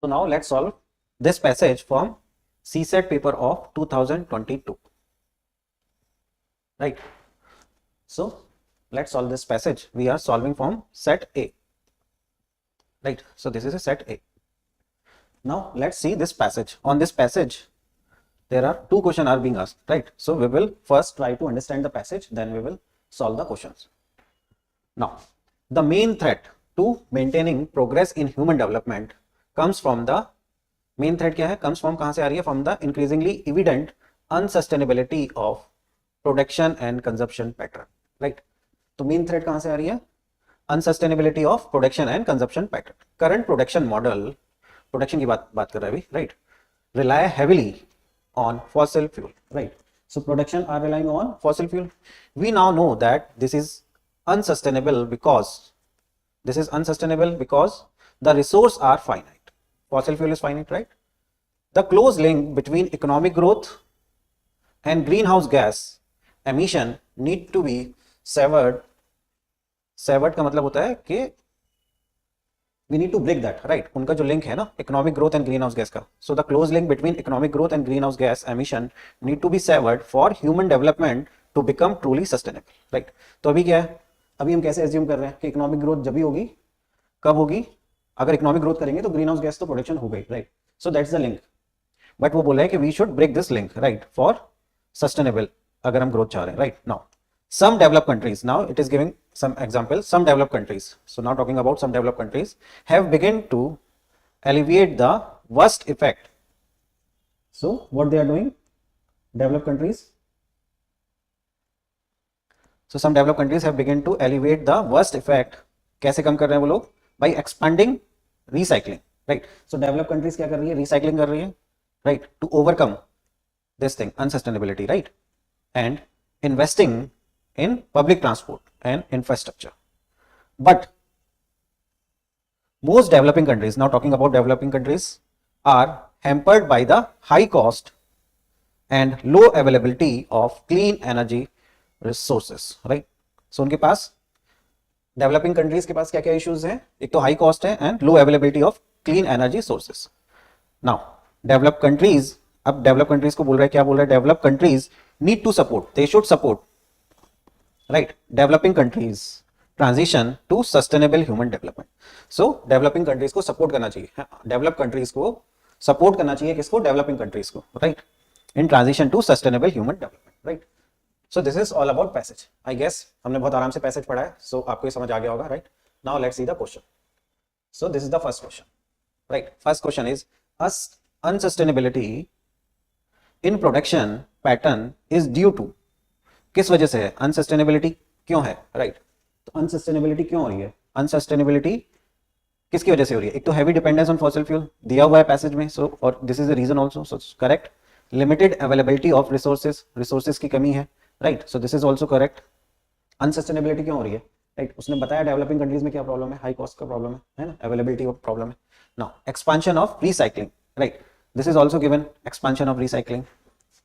So now let's solve this passage from CSET paper of 2022. Right. So let's solve this passage. We are solving from set A. Right. So this is a set A. Now let's see this passage. On this passage, there are two questions are being asked. Right. So we will first try to understand the passage, then we will solve the questions. Now, the main threat to maintaining progress in human development comes from the main threat क्या है, comes from कहां से आ रही है, from the increasingly evident unsustainability of production and consumption pattern. Right. तो main threat कहां से आ रही है, unsustainability of production and consumption pattern. Current production model, production की बात कर रहा है अभी, right, rely heavily on fossil fuel. Right. So production are relying on fossil fuel. We now know that this is unsustainable because the resources are finite. Fossil fuel is finite, right? The close link between economic growth and greenhouse gas emission need to be severed. Severed का मतलब होता है कि we need to break that, right? उनका जो link है ना economic growth and greenhouse gas का, so the close link between economic growth and greenhouse gas emission need to be severed for human development to become truly sustainable, right? तो अभी क्या है, अभी हम कैसे एज्यूम कर रहे हैं कि इकोनॉमिक ग्रोथ जब भी होगी, कब होगी, अगर इकोनॉमिक ग्रोथ करेंगे तो ग्रीन हाउस गैस तो प्रोडक्शन हो गई, right? So that's the link, but वो बोला है कि we should break this link, right, for sustainable, अगर हम ग्रोथ चाह रहे हैं, right? Now some developed countries, now it is giving some example, some developed countries, so now talking about some developed countries have begun to alleviate the worst effect. So what they are doing, developed countries, so some developed countries have begun to alleviate the worst effect. कैसे कम कर रहे हैं वो लोग? By expanding recycling, right? So developed countries क्या कर रही है, recycling कर रही है, right, to overcome this thing, unsustainability, right, and investing in public transport and infrastructure. But most developing countries, now talking about developing countries, are hampered by the high cost and low availability of clean energy resources, right? So उनके पास, developing countries के पास क्या क्या issues हैं, एक तो high cost है and low availability of clean energy sources. Now develop countries, अब develop countries को बोल रहा है, क्या बोल रहा है, develop countries need to support, they should support, right, developing countries transition to sustainable human development. So developing countries को सपोर्ट करना चाहिए, डेवलप कंट्रीज को सपोर्ट करना चाहिए, किसको, डेवलपिंग कंट्रीज को, right, in transition to sustainable human development, right? So this is all about passage. I guess हमने बहुत आराम से passage पढ़ा है, so आपको ये समझ आ गया होगा, right? Now let's see the question. So this is the first question, right? First question is unsustainability in production pattern is due to, किस वजह से है, unsustainability क्यों है, right? तो unsustainability क्यों हो रही है, unsustainability किसकी वजह से हो रही है? एक तो heavy dependence on fossil fuel दिया हुआ है passage में, so और this is the reason also, so correct. Limited availability of resources, resources की कमी है, right? So this is also correct. Unsustainability क्यों हो रही है, राइट? उसने बताया डेवलपिंग कंट्रीज में क्या प्रॉब्लम है, हाई कॉस्ट का प्रॉब्लम है ना, अवेलेबिलिटी ऑफ प्रॉब्लम है. Now expansion of recycling, right, this is also given, expansion of recycling,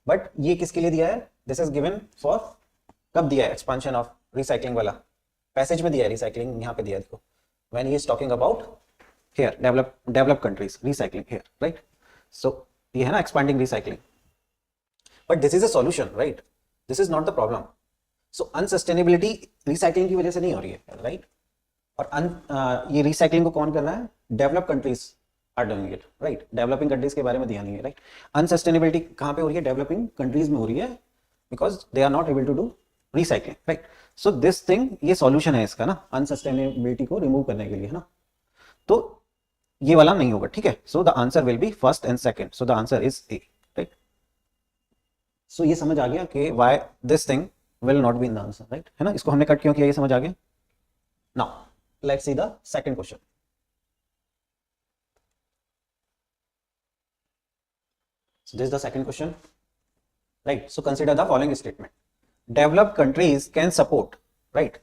but ये किसके लिए दिया है, दिस इज गिवन फॉर, कब दिया है एक्सपांशन ऑफ रिसाइकलिंग वाला, पैसेज में दिया है रिसाइकलिंग, यहाँ पे दिया है, देखो, when he is talking about here develop countries recycling here, right? So ये है ना expanding recycling, but this is a solution, right? This is not the problem. So unsustainability recycling की वजह से नहीं हो रही है, राइट? और ये रिसाइकलिंग को कौन कर रहा है, develop countries are doing it, right? Developing countries के बारे में ध्यान नहीं है, राइट? अनसस्टेनेबिलिटी कहां पे हो रही है, डेवलपिंग कंट्रीज में हो रही है, because they are not able to do recycling, right? So this thing, ये सॉल्यूशन है इसका ना, अनसस्टेनेबिलिटी को रिमूव करने के लिए, है ना? तो ये वाला नहीं होगा, ठीक है? So the answer will be first and second, so the answer is A, right? So ये समझ आ गया कि why this thing will not be in the answer, right? है ना, इसको हमने कट क्यों किया, ये समझ आ गया. Now let's see the second question. So this is the second question, right? So consider the following statement. Developed countries can support, right,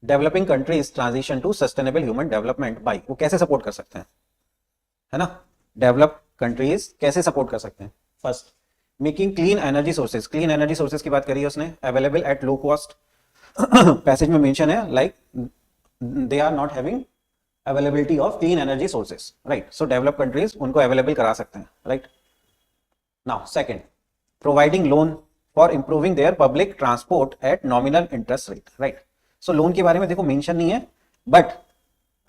developing countries transition to sustainable human development by, वो कैसे support कर सकते हैं, है ना? Developed countries कैसे support कर सकते हैं, first making clean energy sources, clean energy sources की बात करी है उसने, available at low cost, passage में मेंशन है, like they are not having availability of clean energy sources, right. So develop countries उनको अवेलेबल करा सकते हैं, right. Now second, providing loan for improving their public transport at nominal interest rate, right. So loan के बारे में देखो mention नहीं है, बट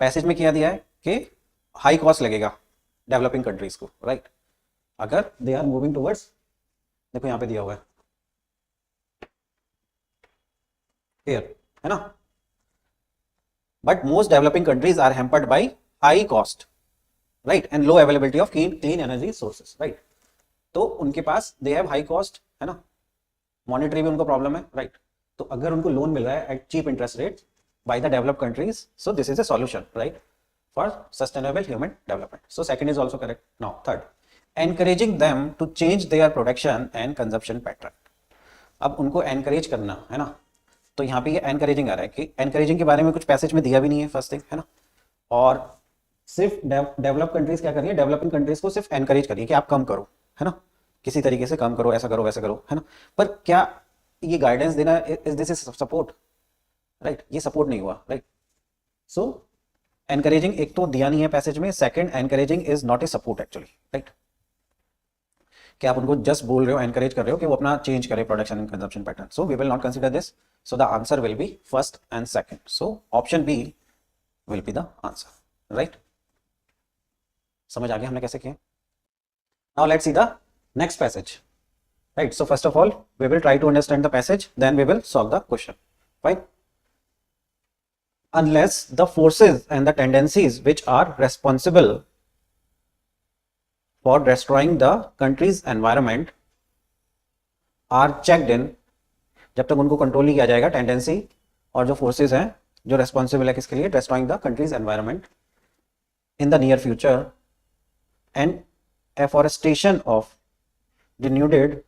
पैसेज में क्या दिया है कि हाई कॉस्ट लगेगा डेवलपिंग कंट्रीज को, राइट. अगर दे आर मूविंग टुवर्ड्स, देखो यहां पे दिया हुआ है here, है ना. But most developing countries are hampered by high cost, right, and low availability of clean energy sources, right. तो उनके पास दे हैव हाई कॉस्ट, है ना, मॉनेटरी भी उनको प्रॉब्लम है, राइट. तो अगर उनको लोन मिल रहा है at cheap interest rate by the developed countries, so this is a solution, right, for sustainable human development. So second is also correct. Now third, encouraging them to change their production and consumption pattern. अब उनको encourage करना, है ना. तो यहाँ पे ये encouraging आ रहा है कि एनकरेजिंग के बारे में कुछ पैसेज में दिया भी नहीं है, फर्स्ट थिंग, है ना. और सिर्फ डेवलप कंट्रीज क्या कर रही है, डेवलपिंग कंट्रीज को सिर्फ एनकरेज करिए कि आप कम करो, है ना, किसी तरीके से कम करो, ऐसा करो वैसा करो, है ना. पर क्या ये गाइडेंस देना is this is support, right. ये सपोर्ट नहीं हुआ, राइट. सो एनकरेजिंग एक तो दिया नहीं है पैसेज में, second encouraging is not a support actually, right. कि आप उनको जस्ट बोल रहे हो, एनकरेज कर रहे हो कि वो अपना चेंज करे production and consumption pattern. So we will not consider this. So the answer will be first and second. So option B will be the answer, right. समझ आ गया हमने कैसे किया. Now let's see the next passage, right. So first of all we will try to understand the passage, then we will solve the question, fine. Unless the forces and the tendencies which are responsible for destroying the country's environment are checked in, जब तक उनको control नहीं किया जाएगा tendency और जो forces हैं जो रेस्पॉन्सिबल है किसके लिए, destroying the country's environment in the near future, and afforestation of denuded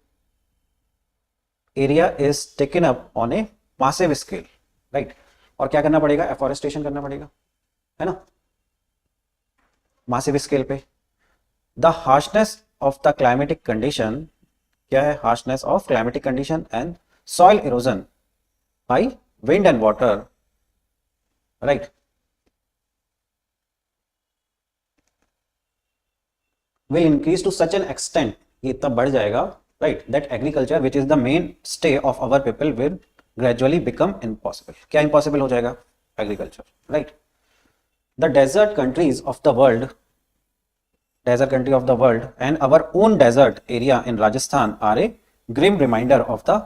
area is taken up on a massive scale, right. और क्या करना पड़ेगा, एफॉरेस्टेशन करना पड़ेगा, है ना, मासिव स्केल पे. The harshness of the climatic condition, क्या है, harshness of climatic condition and soil erosion by wind and water, right, will increase to such an extent, ये तब बढ़ जाएगा, right, that agriculture which is the mainstay of our people will gradually become impossible. क्या impossible हो जाएगा, agriculture, right. The desert countries of the world, desert country of the world and our own desert area in Rajasthan are a grim reminder of the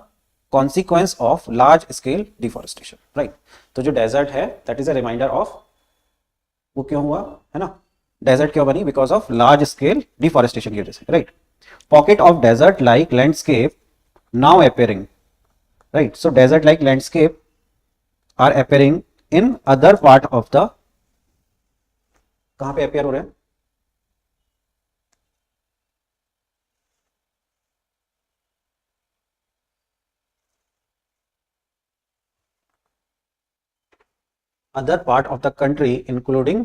consequence of large scale deforestation, right. तो जो desert है that is a reminder of, वो क्यों हुआ, है ना, desert क्यों बनी, because of large scale deforestation की वजह से, right. Pocket of desert like landscape now appearing, right. So desert like landscape are appearing in other part of the, कहां पे appear हो रहे हैं, other part of the country including,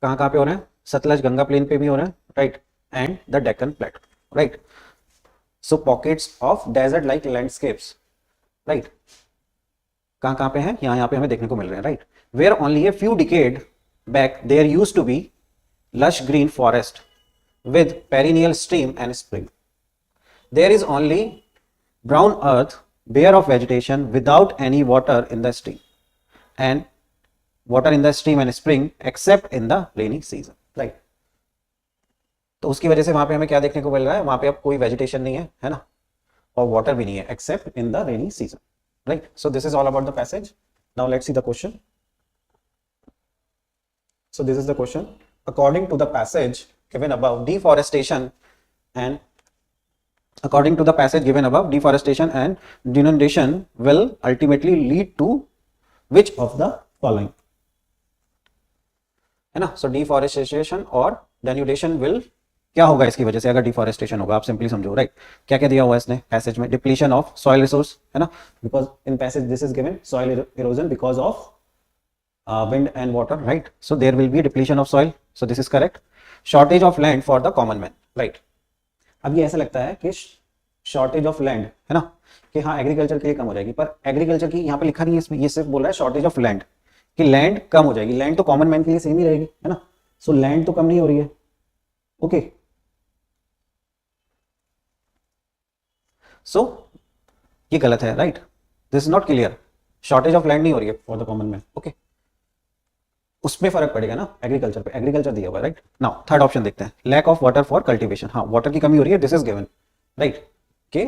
कहां पे हो रहे हैं, सतलज गंगा प्लेन पे भी हो रहे हैं, right, and the Deccan Plateau, right. So pockets of desert like landscapes, right, कहां पे है, यहाँ पे हमें देखने को मिल रहे हैं, right. Where only a few decade back there used to be lush green forest with perennial stream and spring. There is only brown earth bare of vegetation without any water in the stream and water in the stream and spring except in the rainy season, right. तो उसकी वजह से वहां पे हमें क्या देखने को मिल रहा है, वहां पे अब कोई वेजिटेशन नहीं है ना, और वाटर भी नहीं है except in the rainy season, right. So this is all about the passage. Now let's see the question. So this is the question. According to the passage given above, deforestation and according to the passage given above, deforestation and denudation will ultimately lead to which of the following, है ना. so deforestation और denudation will, क्या होगा इसकी वजह से अगर deforestation होगा, आप सिंपली समझो, राइट. क्या क्या दिया हुआ है इसने पैसेज में, डिप्लीशन ऑफ सॉइल रिसोर्स, है ना, because in passage this is given soil erosion because of wind and water, right. So there will be depletion of soil, so this is correct. Shortage of land for the common man, right. अब ये ऐसा लगता है कि shortage of land, है ना, कि हाँ एग्रीकल्चर के लिए कम हो जाएगी, पर एग्रीकल्चर की यहाँ पे लिखा नहीं है इसमें, ये सिर्फ बोल रहा है शॉर्टेज ऑफ लैंड, कि लैंड कम हो जाएगी, लैंड तो कॉमन मैन के लिए सेम ही रहेगी, है ना, सो लैंड तो कम नहीं हो रही है, ओके। सो ये गलत है, right, this is not clear, shortage of land नहीं हो रही है for the common man, okay. उसमें फर्क पड़ेगा ना एग्रीकल्चर पे, एग्रीकल्चर दिया हुआ है, राइट। नाउ थर्ड ऑप्शन देखते हैं, lack of water for cultivation, हाँ वाटर की कमी हो रही है, दिस इज गिवन, राइट, के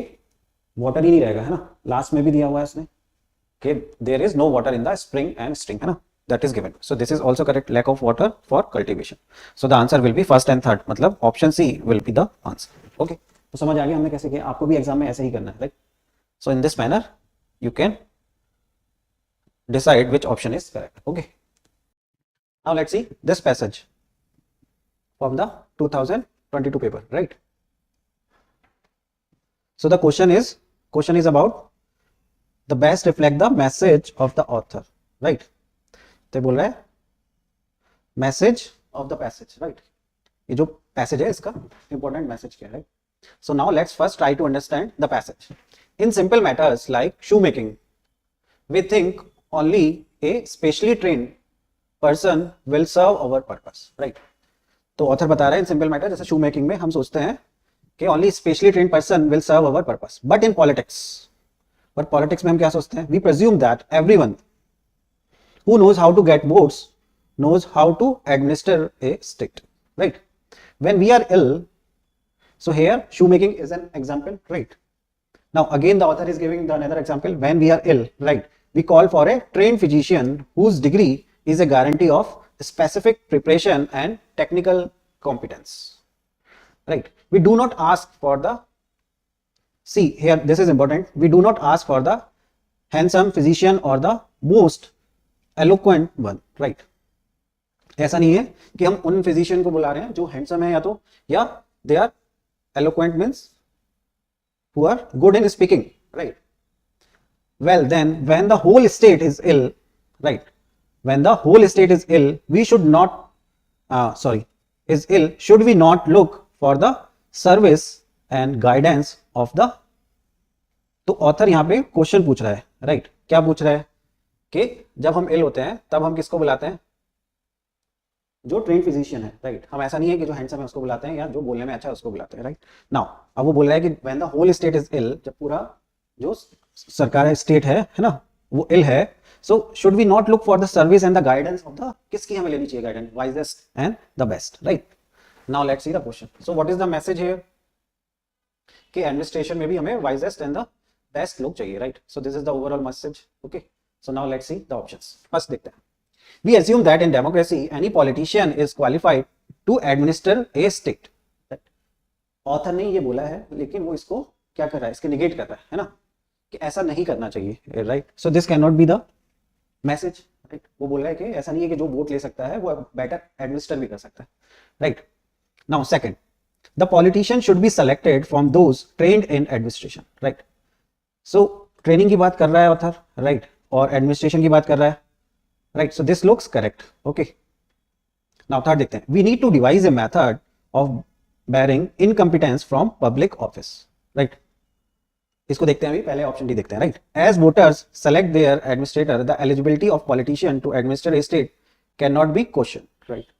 वाटर ही नहीं रहेगा, है ना, लास्ट में भी दिया हुआ है इसने कि there is no water in the spring and stream, है ना, that is given, so this is also correct, lack of water for cultivation, so the answer will be first and third, मतलब option C will be the answer, okay. तो समझ आ गया हमने कैसे किया, आपको भी एग्जाम में ऐसे ही करना है, right. So in this manner you can decide which option is correct, okay। Now let's see this passage from the 2022 paper, right। so the question is about the best reflect the message of the author, right। तो बोल रहा है message of the passage, right। ये जो passage है इसका important message क्या है, so now let's first try to understand the passage। in simple matters like shoemaking we think only a specially trained person will serve our purpose, right। तो author बता रहा है इन सिंपल मैटर, जैसे शू making में हम सोचते हैं कि only specially trained person will serve our purpose, but in politics, पर पॉलिटिक्स में हम क्या सोचते हैं, we presume that everyone who knows how to get votes knows how to administer a state, right। when we are ill, so here shoemaking is an example, right। now again the author is giving the another example, when we are ill, right, we call for a trained physician whose degree is a guarantee of specific preparation and technical competence, right। we do not ask for the, see here this is important, we do not ask for the handsome physician or the most eloquent one, right। ऐसा नहीं है कि हम उन physician को बुला रहे हैं जो हैंडसम है या they are eloquent means who are good in speaking, right। well then when the whole state is ill, right, when the whole state is ill we should not is ill, should we not look for the service and guidance of the, तो author यहां पे question पूछ रहा है, right, क्या पूछ रहा है कि जब हम इल होते हैं तब हम किसको बुलाते हैं, जो ट्रेन फिजिशियन है, राइट। हम ऐसा नहीं है कि जो हैंडसम है उसको बुलाते हैं या जो बोलने में अच्छा है उसको बुलाते हैं, राइट। नाउ अब वो बोल रहा है कि when the whole state is ill, जब पूरा जो सरकार स्टेट है ना वो इल है, so should we not look for the service and the guidance of the, किसकी हमें लेनी चाहिए guidance, wisest and the best, right. Now let's see the question, so what is the message here कि administration में भी हमें wisest and the best लोग चाहिए, right. So this is the overall message, okay. So now let's see the options, first देखते हैं, we assume that in democracy any politician is qualified to administer a state, author ने ये बोला है लेकिन वो इसको क्या कर रहा है, इसके निगेट कर रहा है ना, कि ऐसा नहीं करना चाहिए, right. So this can not be the message, right. वो बोल रहा है कि ऐसा नहीं है कि जो वोट ले सकता है वो बेटर एडमिनिस्टर भी कर सकता है, right. Now second, the politician should be selected from those trained in administration, right. So training की बात कर रहा है ऑथर, राइट, और एडमिनिस्ट्रेशन की बात कर रहा है, right, so this looks correct, okay। now third देखते हैं, we need to devise a method of bearing incompetence from public office, right। इसको देखते हैं अभी, पहले ऑप्शन डी देखते हैं, right। as voters select their administrator the eligibility of politician to administer a state cannot be questioned, right।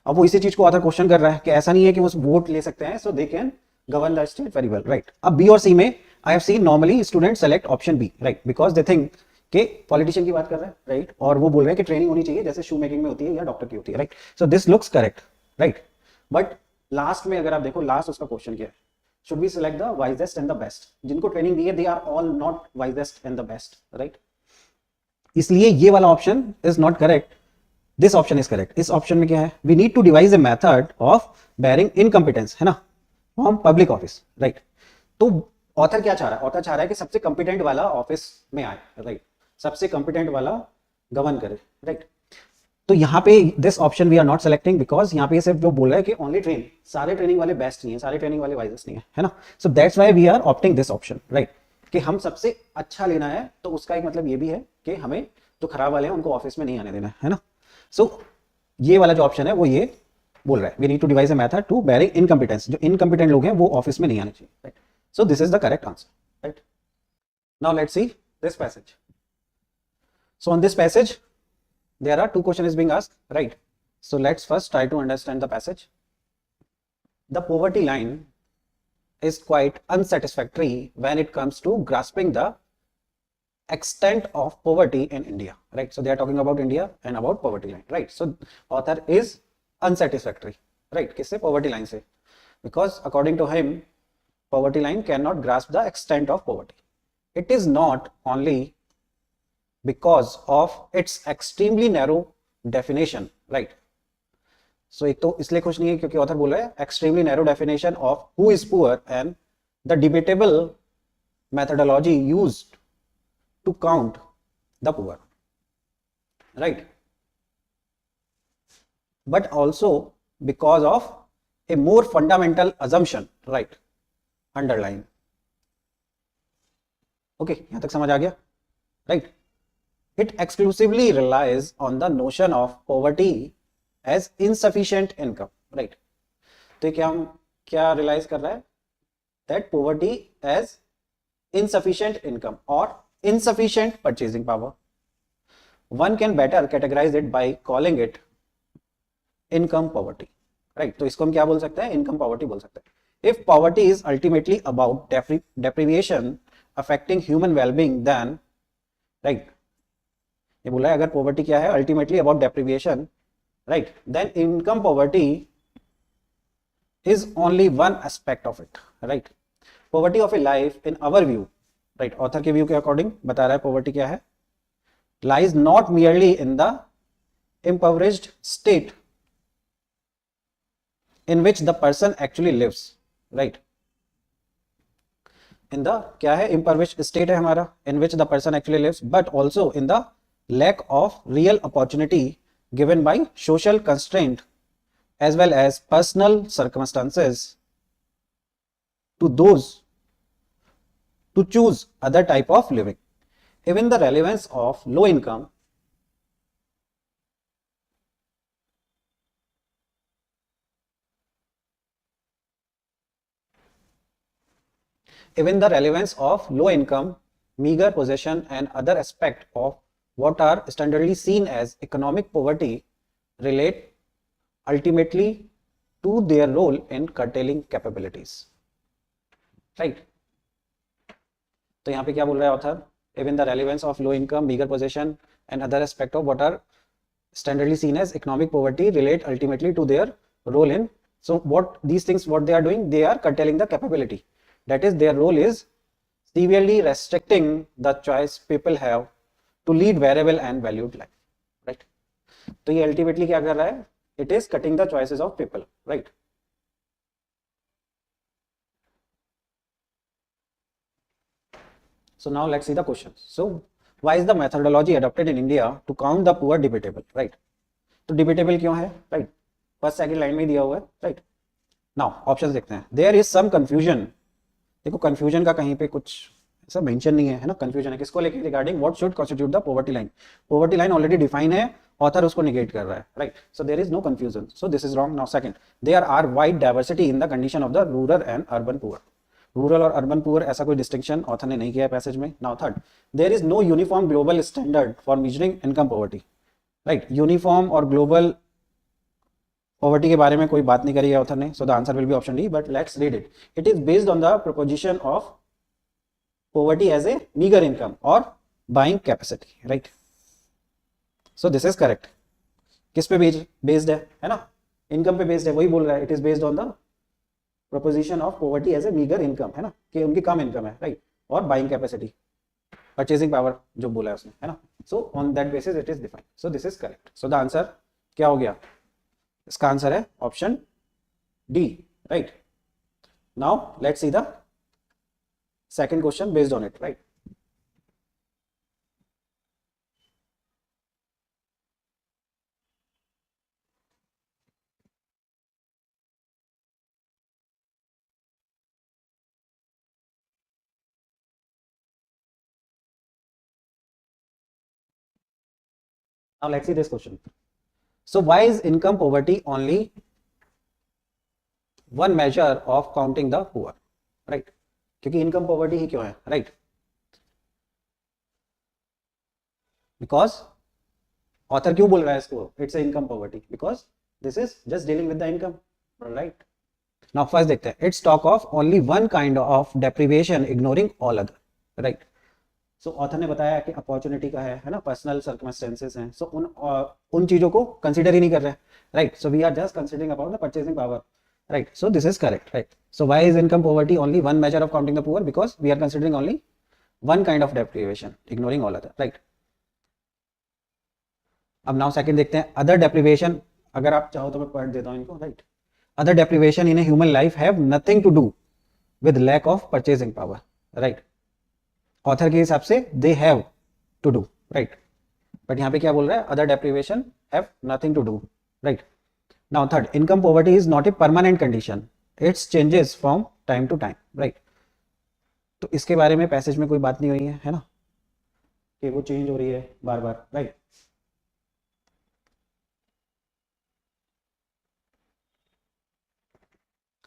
अब वो इसी चीज को ऑथर क्वेश्चन कर रहा है कि ऐसा नहीं है कि वो वोट ले सकते हैं, so they can govern the state very well, right। अब बी और सी में I have seen normally students select option B, right, because they think कि पॉलिटिशियन की बात कर रहे हैं, राइट, और वो बोल रहे हैं कि ट्रेनिंग होनी चाहिए जैसे शू मेकिंग में होती है या डॉक्टर की होती है, right. So this looks correct, right, but last में अगर आप देखो, लास्ट उसका क्वेश्चन क्या है, should we select the wisest and the best, जिनको ट्रेनिंग दी है they are all not wisest and the best, right. इसलिए ये वाला option is not correct, this option is correct. इस ऑप्शन में क्या है, we need to devise a method of bearing incompetence, है ना, फ्रॉम पब्लिक ऑफिस, राइट। तो ऑथर क्या चाह रहा है, ऑथर चाह रहा है कि सबसे कंपिटेंट वाला ऑफिस में आए, राइट, सबसे कंपिटेंट वाला गवर्न करे, राइट। तो यहाँ पे this option we are not selecting because यहाँ पे सिर्फ वो बोल रहा है कि ओनली ट्रेन, सारे ट्रेनिंग वाले बेस्ट नहीं है, सारे ट्रेनिंग वाले वाइजेस्ट नहीं है ना। So that's why we are opting this option, right, कि हम सबसे अच्छा लेना है, तो उसका एक मतलब ये भी है कि हमें जो खराब वाले हैं उनको ऑफिस में नहीं आने देना है ना। सो ये वाला जो ऑप्शन है वो ये बोल रहा है, we need to devise a method to bearing incompetence, जो इनकम्पिटेंट लोग हैं वो ऑफिस में नहीं आने चाहिए, right. So this is the correct answer, right. Now let's see this passage. So on this passage, there are two questions is being asked, right? So let's first try to understand the passage. The poverty line is quite unsatisfactory when it comes to grasping the extent of poverty in India, right? So they are talking about India and about poverty line, right? So author is unsatisfactory, right? किससे? poverty line से, because according to him poverty line cannot grasp the extent of poverty. It is not only because of its extremely narrow definition, right? So एक तो इसलिए खुश नहीं है क्योंकि author बोल रहा है extremely narrow definition of who is poor and the debatable methodology used to count the poor, right? But also because of a more fundamental assumption, right? Underline. Okay, यहां तक समझ आ गया, right? It exclusively relies on the notion of poverty as insufficient income, right? तो क्या realise कर रहा है? That poverty as insufficient income or insufficient purchasing power. One can better categorize it by calling it income poverty, right? तो इसको हम क्या बोल सकते हैं? income poverty बोल सकते हैं. If poverty is ultimately about deprivation affecting human well-being, then, right? ये बोला है अगर poverty क्या है? ultimately about deprivation, right? Then income poverty is only one aspect of it, right? Poverty of a life in our view, right? Author के view के according बता रहा है poverty क्या है? Lies not merely in the impoverished state in which the person actually lives, right? In the क्या है? impoverished state है हमारा, in which the person actually lives, but also in the lack of real opportunity given by social constraint as well as personal circumstances to those to choose other type of living. Even the relevance of low income meager possession and other aspect of what are standardly seen as economic poverty relate ultimately to their role in curtailing capabilities, right? तो यहाँ पे क्या बोल रहा है author? Even the relevance of low income, meager possession and other aspect of what are standardly seen as economic poverty relate ultimately to their role in, so what these things what they are doing, they are curtailing the capability, that is their role is severely restricting the choice people have to lead variable and valued life, right? तो ये ultimately क्या कर रहा है? It is cutting the choices of people, right? So now let's see the question. So why is the methodology adopted in India to count the poor debatable, right? तो debatable क्यों है, right? First second line में दिया हुआ है, right? Now options देखते हैं. There is some confusion. देखो कंफ्यूजन का कहीं पे कुछ ऐसा मेंशन नहीं है ना? कंफ्यूजन है किसको लेके? Regarding what should constitute the poverty line. Poverty line already define है, ऑथर उसको निगेट कर रहा है, right? So there is no confusion, so this is wrong. Now second, there are wide diversity in the condition of the rural and urban poor. Rural और urban poor ऐसा कोई distinction author ने नहीं किया है पैसेज में. Now third, there is no uniform global standard for measuring income poverty, right? Uniform और global poverty के बारे में कोई बात नहीं करी है ऑथर ने. सो the answer will be option D, but let's read it. It is based on the proposition of poverty as a meager income or buying capacity, right? So this is correct. किस पे based है ना? Income पे based है, वही बोल रहा है. It is based on the proposition of poverty as a meagre income, है ना? कि उनकी कम इनकम है, राइट? और बाइंग कैपेसिटी, परचेजिंग पावर जो बोला है उसने, है ना? So on that basis it is defined. So this is correct. So the answer क्या हो गया? इसका आंसर है option D, right? Now let's see the second question based on it, right? Now let's see this question. So why is income poverty only one measure of counting the poor, right? क्योंकि income poverty ही क्यों है, right? Because author क्यों बोल रहा है इसको it's income poverty, because this is just dealing with the income, right. Now first देखते हैं, it's talk of only one kind of deprivation ignoring all other, right. So author ने बताया कि अपॉर्चुनिटी का है ना, पर्सनल सर्कमस्टेंसेस हैं, सो उन चीजों को कंसीडर ही नहीं कर रहे हैं, right. So we are just considering about the purchasing power, right. So this is correct, right. So why is income poverty only one measure of counting the poor, because we are considering only one kind of deprivation ignoring all other, right. अब now second देखते हैं, other deprivation, अगर आप चाहो तो मैं पढ़ देता हूं इनको, राइट। Other deprivation in a human life have nothing to do with lack of purchasing power, right. Author के हिसाब से they have to do, right, but यहां पे क्या बोल रहा है, other deprivation have nothing to do, right. Now third, income poverty is not a permanent condition, it's changes from time to time, right. तो इसके बारे में पैसेज में कोई बात नहीं हुई है ना, कि वो चेंज हो रही है बार बार, राइट।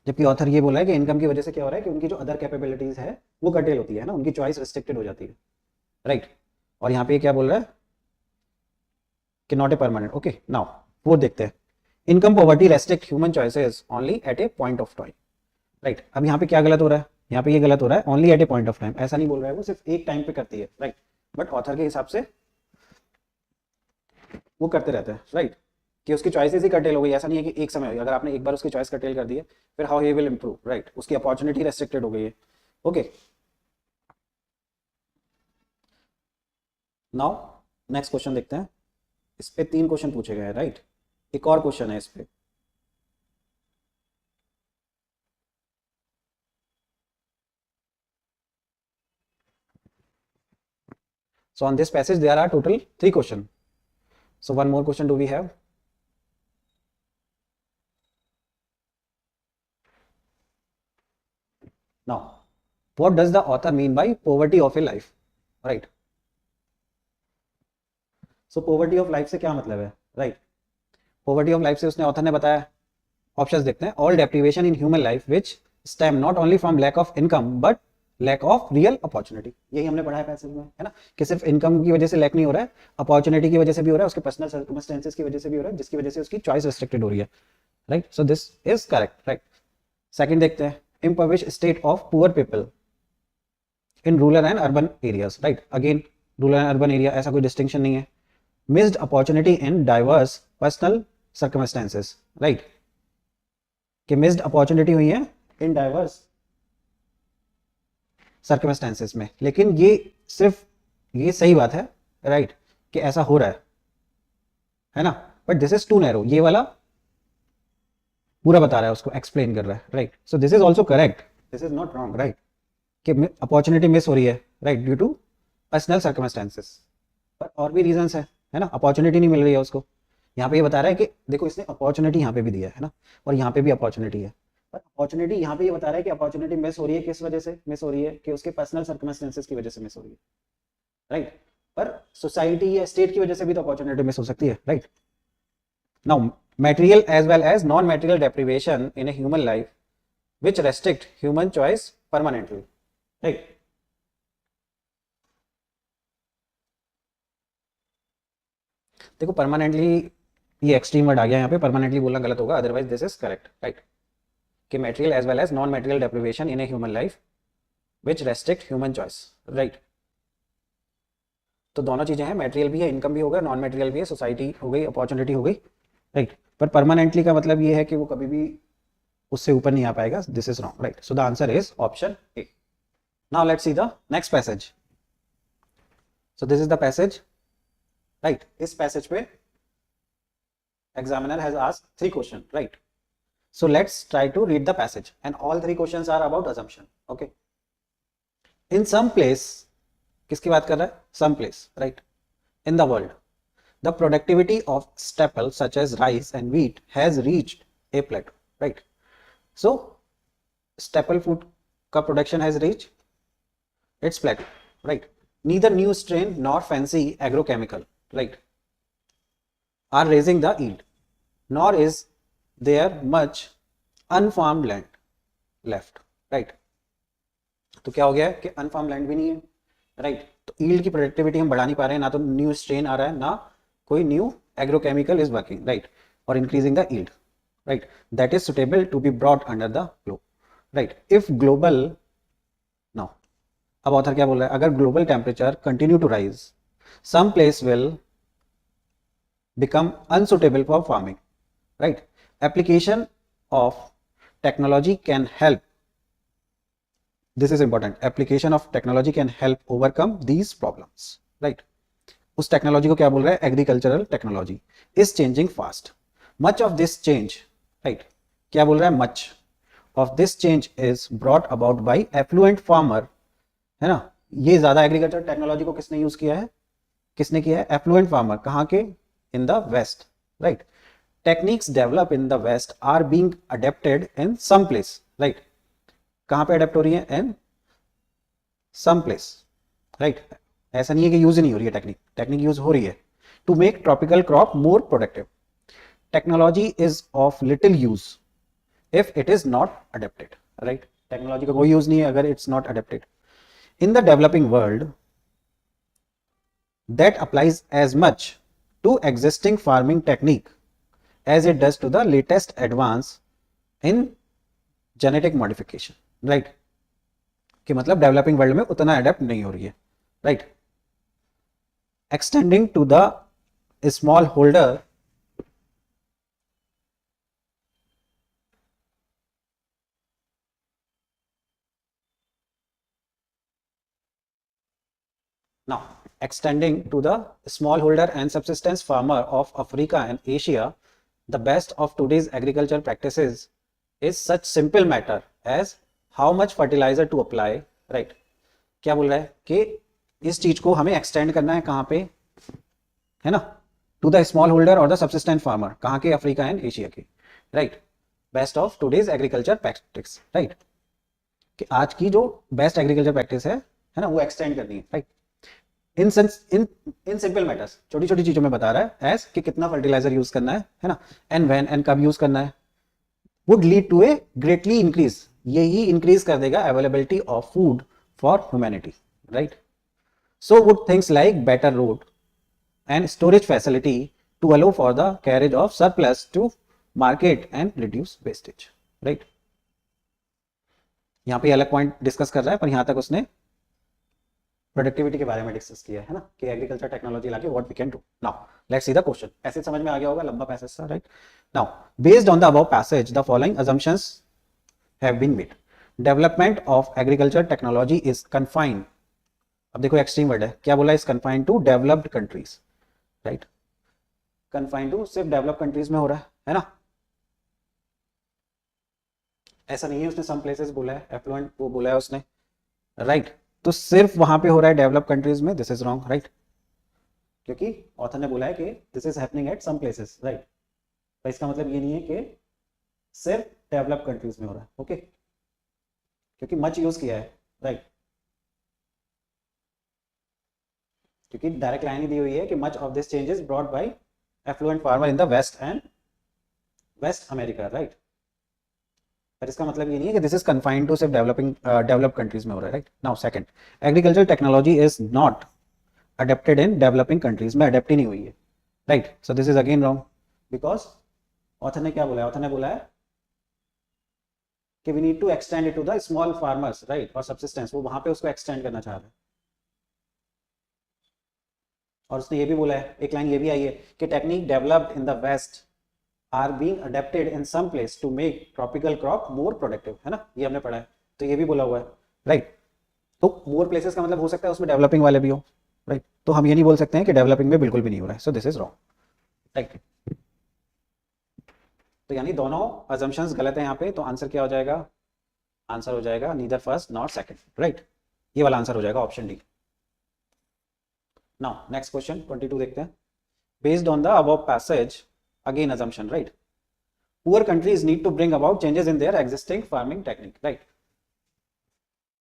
जबकि ऑथर ये बोला है कि इनकम की वजह से क्या हो रहा है कि उनकी जो अदर कैपेबिलिटीज है वो कर्टेल होती है ना, उनकी चॉइस रिस्ट्रिक्टेड हो जाती है, राइट। और यहाँ पे क्या बोल रहा है कि not a permanent, okay. Now वो देखते हैं, income poverty restrict human choices only at a point of time, right. अब यहाँ पे क्या गलत हो रहा है, यहाँ पे ये गलत हो रहा है, only at a point of time, ऐसा नहीं बोल रहा है वो सिर्फ एक टाइम पे करती है, राइट। बट ऑथर के हिसाब से वो करते रहते हैं, राइट, कि उसकी चॉइसेस ही कर्टेल हो गई, ऐसा नहीं है कि एक समय, अगर आपने एक बार उसकी चॉइस कर्टेल कर दी है, फिर how he will improve, right, उसकी अपॉर्चुनिटी रेस्ट्रिक्टेड हो गई है, ओके। नाउ नेक्स्ट क्वेश्चन देखते हैं, इस पे 3 क्वेश्चन पूछे गए हैं, राइट। एक और क्वेश्चन है इस पे, so on this passage there are total 3 questions, so one more question do we have? Now what does the author mean by poverty of a life, right? So poverty of life से क्या मतलब है, right? poverty of life से उसने author ने बताया, options देखते हैं, all deprivation in human life which stem not only from lack of income but lack of real opportunity, यही हमने पढ़ा है पैसेज में, है ना, कि सिर्फ इनकम की वजह से लैक नहीं हो रहा है, अपॉर्चुनिटी की वजह से भी हो रहा है, उसके पर्सनल सर्कमस्टेंसेस की वजह से भी हो रहा है, जिसकी वजह से उसकी चॉइस रिस्ट्रिक्टेड हो रही है, right. So this is correct, right. Second देखते हैं, impoverish state of poor people in rural and urban areas, right. Again rural and urban area ऐसा कोई डिस्टिंक्शन नहीं है, missed opportunity in diverse personal circumstances, right, कि missed opportunity हुई है in diverse circumstances में, लेकिन ये सिर्फ ये सही बात है, राइट, कि ऐसा हो रहा है ना, but this is too narrow, ये वाला पूरा बता रहा है, उसको एक्सप्लेन कर रहा है, right. So this is also correct, this is not wrong, right, कि अपॉर्चुनिटी मिस हो रही है, right, due to personal circumstances, पर और भी रीजंस है ना, अपॉर्चुनिटी नहीं मिल रही है उसको, यहाँ पे ये बता रहा है कि देखो इसने अपॉर्चुनिटी यहाँ पे भी दिया है ना, और यहाँ पे भी अपॉर्चुनिटी है, पर अपॉर्चुनिटी यहाँ पे ये बता रहा है कि अपॉर्चुनिटी मिस हो रही है, किस वजह से मिस हो रही है, कि उसके पर्सनल सर्कमस्टेंसेस की वजह से मिस हो रही है, राइट। पर सोसाइटी या स्टेट की वजह से भी तो अपॉर्चुनिटी मिस हो सकती है, right. Now material as well as non-material deprivation in a human life which restrict human choice permanently, right? देखो परमानेंटली ये एक्सट्रीम वर्ड आ गया यहाँ पे, परमानेंटली बोलना गलत होगा, otherwise this is correct, right, कि material as well as non material deprivation in a human life which restrict human choice, right. तो दोनों चीजें हैं, मेटेरियल भी है, इनकम भी होगा, नॉन मेटेरियल भी है, सोसाइटी हो गई, अपॉर्चुनिटी हो गई, राइट। पर परमानेंटली का मतलब ये है कि वो कभी भी उससे ऊपर नहीं आ पाएगा, this is wrong, right. So the answer is option A. Now let's see the next passage, so this is the passage, right. इस पैसेज पे examiner has asked 3 questions, right? So let's try to read the passage, and all 3 questions are about assumption, okay? In some place, किसकी बात कर रहा है, some place, right, in the world the productivity of staple such as rice and wheat has reached a plateau, right? So staple food का production has reached its plateau, right? Neither new strain nor fancy agrochemical, right, are raising the yield, nor is there much unfarmed land left, right? तो क्या हो गया कि अनफार्म land भी नहीं है, right, तो ईल्ड की प्रोडक्टिविटी हम बढ़ा नहीं पा रहे हैं, ना तो न्यू स्ट्रेन आ रहा है, ना कोई new agrochemical is working, right, और increasing the yield, right, that is suitable to be brought under the globe, right, if global, now अब ऑथर क्या बोल रहा है, अगर global temperature continue to rise, some place will become unsuitable for farming, right? Application of technology can help, this is important, application of technology can help overcome these problems, right? उस technology को क्या बोल रहा है, agricultural technology is changing fast, much of this change, right, क्या बोल रहा है, much of this change is brought about by affluent farmer, है ना, ये ज्यादा एग्रीकल्चर टेक्नोलॉजी को किसने यूज किया है, किसने किया है, एफ्लुएंट फार्मर, कहाँ के, in the west, right? Techniques developed in the west are being adapted in some place, right? कहाँ पे अडेप्ट हो रही है, in some place, right? ऐसा नहीं है कि यूज ही नहीं हो रही है टेक्निक, टेक्निक यूज हो रही है to make tropical crop more productive. Technology is of little use if it is not adapted, right? Technology का कोई यूज नहीं है अगर it's not adapted. In the developing world that applies as much to existing farming technique as it does to the latest advance in genetic modification, right? कि मतलब developing world में उतना adapt नहीं हो रही है, राइट? Extending to the smallholder, now extending to the smallholder and subsistence farmer of Africa and Asia, the best of today's agriculture practices is such simple matter as how much fertilizer to apply, right? क्या बोल रहा है कि इस चीज को हमें extend करना है कहाँ पे, है ना, टू द स्मॉल होल्डर और द सबसिस्टेंट फार्मर, कहाँ के, अफ्रीका एंड एशिया के, right? Best of today's agriculture practice, right, कि आज की जो बेस्ट एग्रीकल्चर प्रैक्टिस है ना, वो एक्सटेंड करनी है, राइट? इन सिंपल मैटर्स, छोटी छोटी चीजों में बता रहा है एज कि कितना फर्टिलाइजर यूज करना है ना, एंड व्हेन एंड कब यूज करना है, would lead to a greatly increase, यही इंक्रीज कर देगा availability of food for humanity, right? So would things like better road and storage facility to allow for the carriage of surplus to market and reduce wastage, right? यहां पे अलग point discuss कर रहा है, पर यहां तक उसने प्रोडक्टिविटी के बारे में डिस्कस किया है ना, कि एग्रीकल्चर टेक्नोलॉजी लाके what we can do. Now let's see the question. ऐसे समझ में आ गया होगा, लंबा पैसेज था, right? Now based on the above passage the following assumptions have been made. Development of agriculture technology is confined, अब देखो एक्सट्रीम वर्ड है, क्या बोला, is confined to developed countries, right? confined to सिर्फ डेवलप कंट्रीज में हो रहा है ना, ऐसा नहीं है, उसने some places बोला है, affluent वो बोला है उसने, राइट? तो सिर्फ वहां पे हो रहा है डेवलप कंट्रीज में, दिस इज रॉन्ग, राइट? क्योंकि ऑथर ने बोला है कि this is happening at some places, right? तो इसका मतलब ये नहीं है कि सिर्फ डेवलप कंट्रीज में हो रहा है, ओके? क्योंकि मच यूज किया है, राइट? क्योंकि डायरेक्ट लाइन ही दी हुई है कि much of this changes brought by affluent farmer in the west and west America, right? पर इसका मतलब ये नहीं है कि दिस इज कन्फाइंड टू सिर्फ डेवलप कंट्रीज में हो रहा है, right? Now second, agriculture technology is not adapted in developing countries में, अडेप्ट ही नहीं हुई है, right? So this is again wrong, because author ने क्या बोला है, ऑथर ने बोला है कि we need to extend it to the small farmers, right, और सबसिस्टेंस, वो वहां पे उसको एक्सटेंड करना चाह रहा है. और उसने ये भी बोला है, एक लाइन ये भी आई है कि technique developed in the west are being adapted in some place to make tropical crop more productive, है ना, ये हमने पढ़ा है, तो ये भी बोला हुआ है, राइट? तो more places का मतलब हो सकता है उसमें डेवलपिंग वाले भी हो, राइट? तो हम ये नहीं बोल सकते हैं कि डेवलपिंग में बिल्कुल भी नहीं हो रहा है, so this is wrong, right? तो यानी दोनों assumptions गलत है यहाँ पे, तो आंसर क्या हो जाएगा, आंसर हो जाएगा neither first not second, right? ये वाला आंसर हो जाएगा option D. Now next question 22 देखते हैं. Based on the above passage, again assumption, right? Poor countries need to bring about changes in their existing farming technique, right?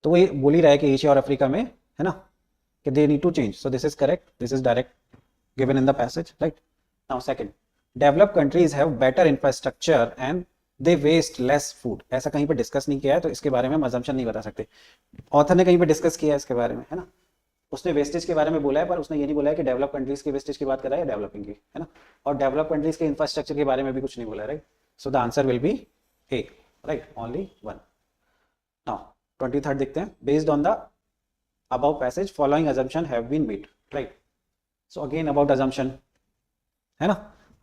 तो वो बोल ही रहा है कि एशिया और अफ्रीका में, है ना, कि they need to change, so this is correct, this is direct given in the passage, right? Now second, developed countries have better infrastructure and they waste less food. ऐसा कहीं पे डिस्कस नहीं किया है, तो इसके बारे में हम assumption नहीं बता सकते. ऑथर ने कहीं पे डिस्कस किया है इसके बारे में, है ना, उसने वेस्टेज के बारे में बोला है, पर उसने ये नहीं बोला है कि डेवलप कंट्रीज के वेस्टेज की बात कर रहा है या डेवलपिंग की, है ना। और डेवलप कंट्रीज के इंफ्रास्ट्रक्चर के बारे में भी कुछ नहीं बोला है, right. So the answer will B A, right, only one. Now 23rd देखते हैं। Based on the above passage following assumption have been made, right. So again about assumption, है ना,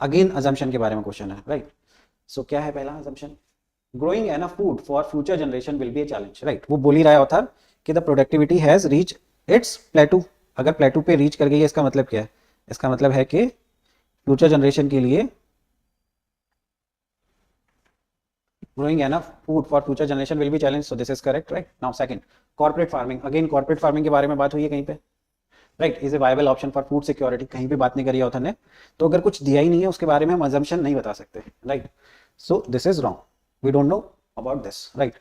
अगेन assumption के बारे में क्वेश्चन है, राइट। सो क्या है पहला assumption? growing enough food for future generation will be a challenge, right. वो बोल ही रहा है ऑथर कि the productivity has reached its plateau। अगर plateau पे रीच कर गई है, इसका मतलब क्या है? इसका मतलब है कि फ्यूचर जनरेशन के लिए growing enough food for future generation will be challenge, so this is correct, right. Now second, corporate farming, again corporate farming के बारे में बात हुई है कहीं पे, right, is a viable option for food security, कहीं पे बात नहीं करी है ऑथर ने। तो अगर कुछ दिया ही नहीं है उसके बारे में हम अजम्पशन नहीं बता सकते, right. So this is wrong, we don't know about this, right.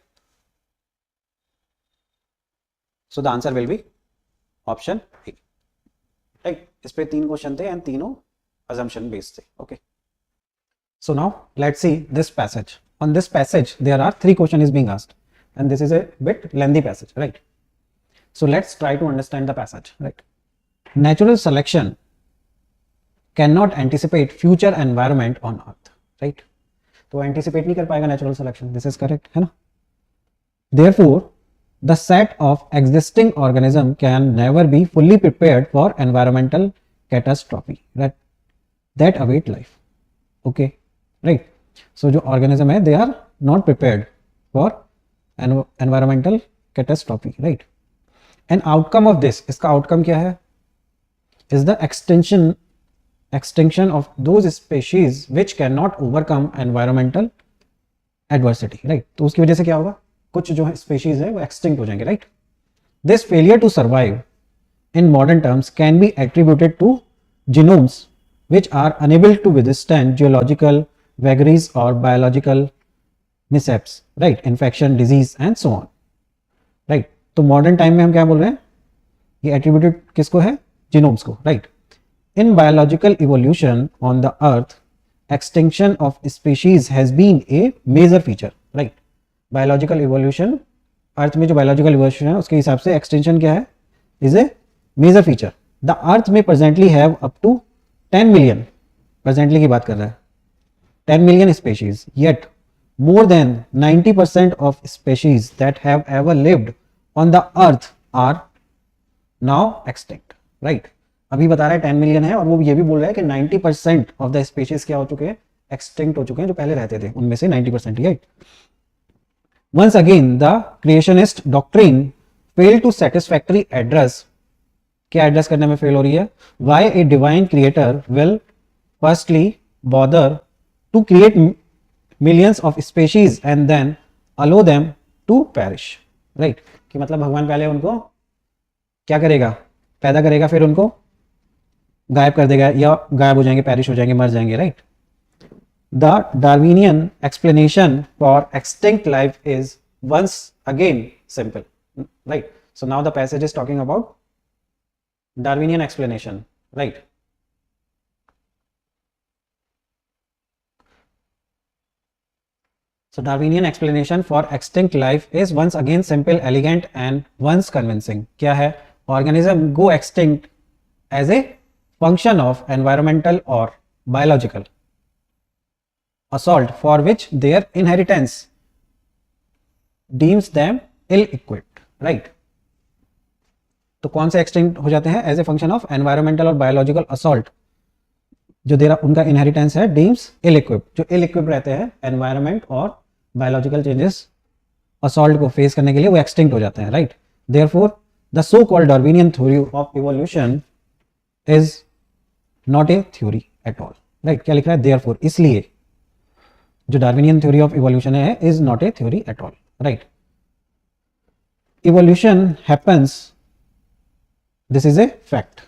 So the answer will be option A, right. इस पे 3 क्वेश्चन थे एंड तीनों अजम्पशन बेस्ड थे, okay. So now let's see this passage. On this passage there are 3 questions is being asked and this is a bit lengthy passage, right. So let's try to understand the passage, right. Natural selection cannot anticipate future environment on earth, right. तो anticipate नहीं कर पाएगा natural selection, this is correct, है ना। Therefore the set of existing organism can never be fully prepared for environmental catastrophe that await life, okay, right. So जो organism है they are not prepared for environmental catastrophe, right. And outcome of this, इसका outcome क्या है? is the extinction of those species which cannot overcome environmental adversity, right. तो उसकी वजह से क्या होगा? कुछ जो है species है वो extinct हो जाएंगे, right. This failure to survive in modern terms can be attributed to genomes which are unable to withstand geological vagaries or biological mishaps, right, infection, disease and so on, right. तो modern time में हम क्या बोल रहे हैं? ये attributed किसको है? जीनोम्स को, right. In biological evolution on the earth extinction of species has been a major feature, right. Biological evolution, earth में जो बायोलॉजिकल इवोल्यूशन है उसके हिसाब से एक्सटेंशन क्या है? Is a major feature. The earth में presently have up to 10 million, presently की बात कर रहा है, 10 million species, yet more than 90% of species that have ever lived on the earth are now extinct, right. अभी बता रहा है 10 मिलियन है और वो ये भी बोल रहा है कि 90% of the species क्या हो चुके हैं? एक्सटिंक्ट हो चुके हैं, जो पहले रहते थे उनमें से 90%, right. Once again the creationist doctrine failed to satisfactory address, क्या एड्रेस करने में फेल हो रही है? Why a divine creator will firstly bother to create millions of species and then allow them to perish, right. कि मतलब भगवान पहले उनको क्या करेगा? पैदा करेगा, फिर उनको गायब कर देगा या गायब हो जाएंगे, पेरिश हो जाएंगे, मर जाएंगे, right. The Darwinian explanation for extinct life is once again simple, right. So now the passage is talking about Darwinian explanation, right. So Darwinian explanation for extinct life is once again simple, elegant and once convincing. क्या है? Organism go extinct as a function of environmental or biological assault for which their inheritance deems them ill-equipped, right. तो कौन से extinct हो जाते हैं? As a function of environmental और biological assault, जो देरा उनका इनहेरिटेंस है डीम्स इल इक्विप्ड, जो इल इक्विप्ड रहते हैं एनवायरनमेंट और बायोलॉजिकल चेंजेस असॉल्ट को फेस करने के लिए, वो एक्सटिंक्ट हो जाते हैं, right. Therefore the so called Darwinian theory of evolution is not A theory at all, right. क्या लिख रहा है? देयरफॉर, इसलिए जो डार्विनियन थ्योरी ऑफ इवोल्यूशन है is not A theory at all, right. Evolution happens, this is a fact,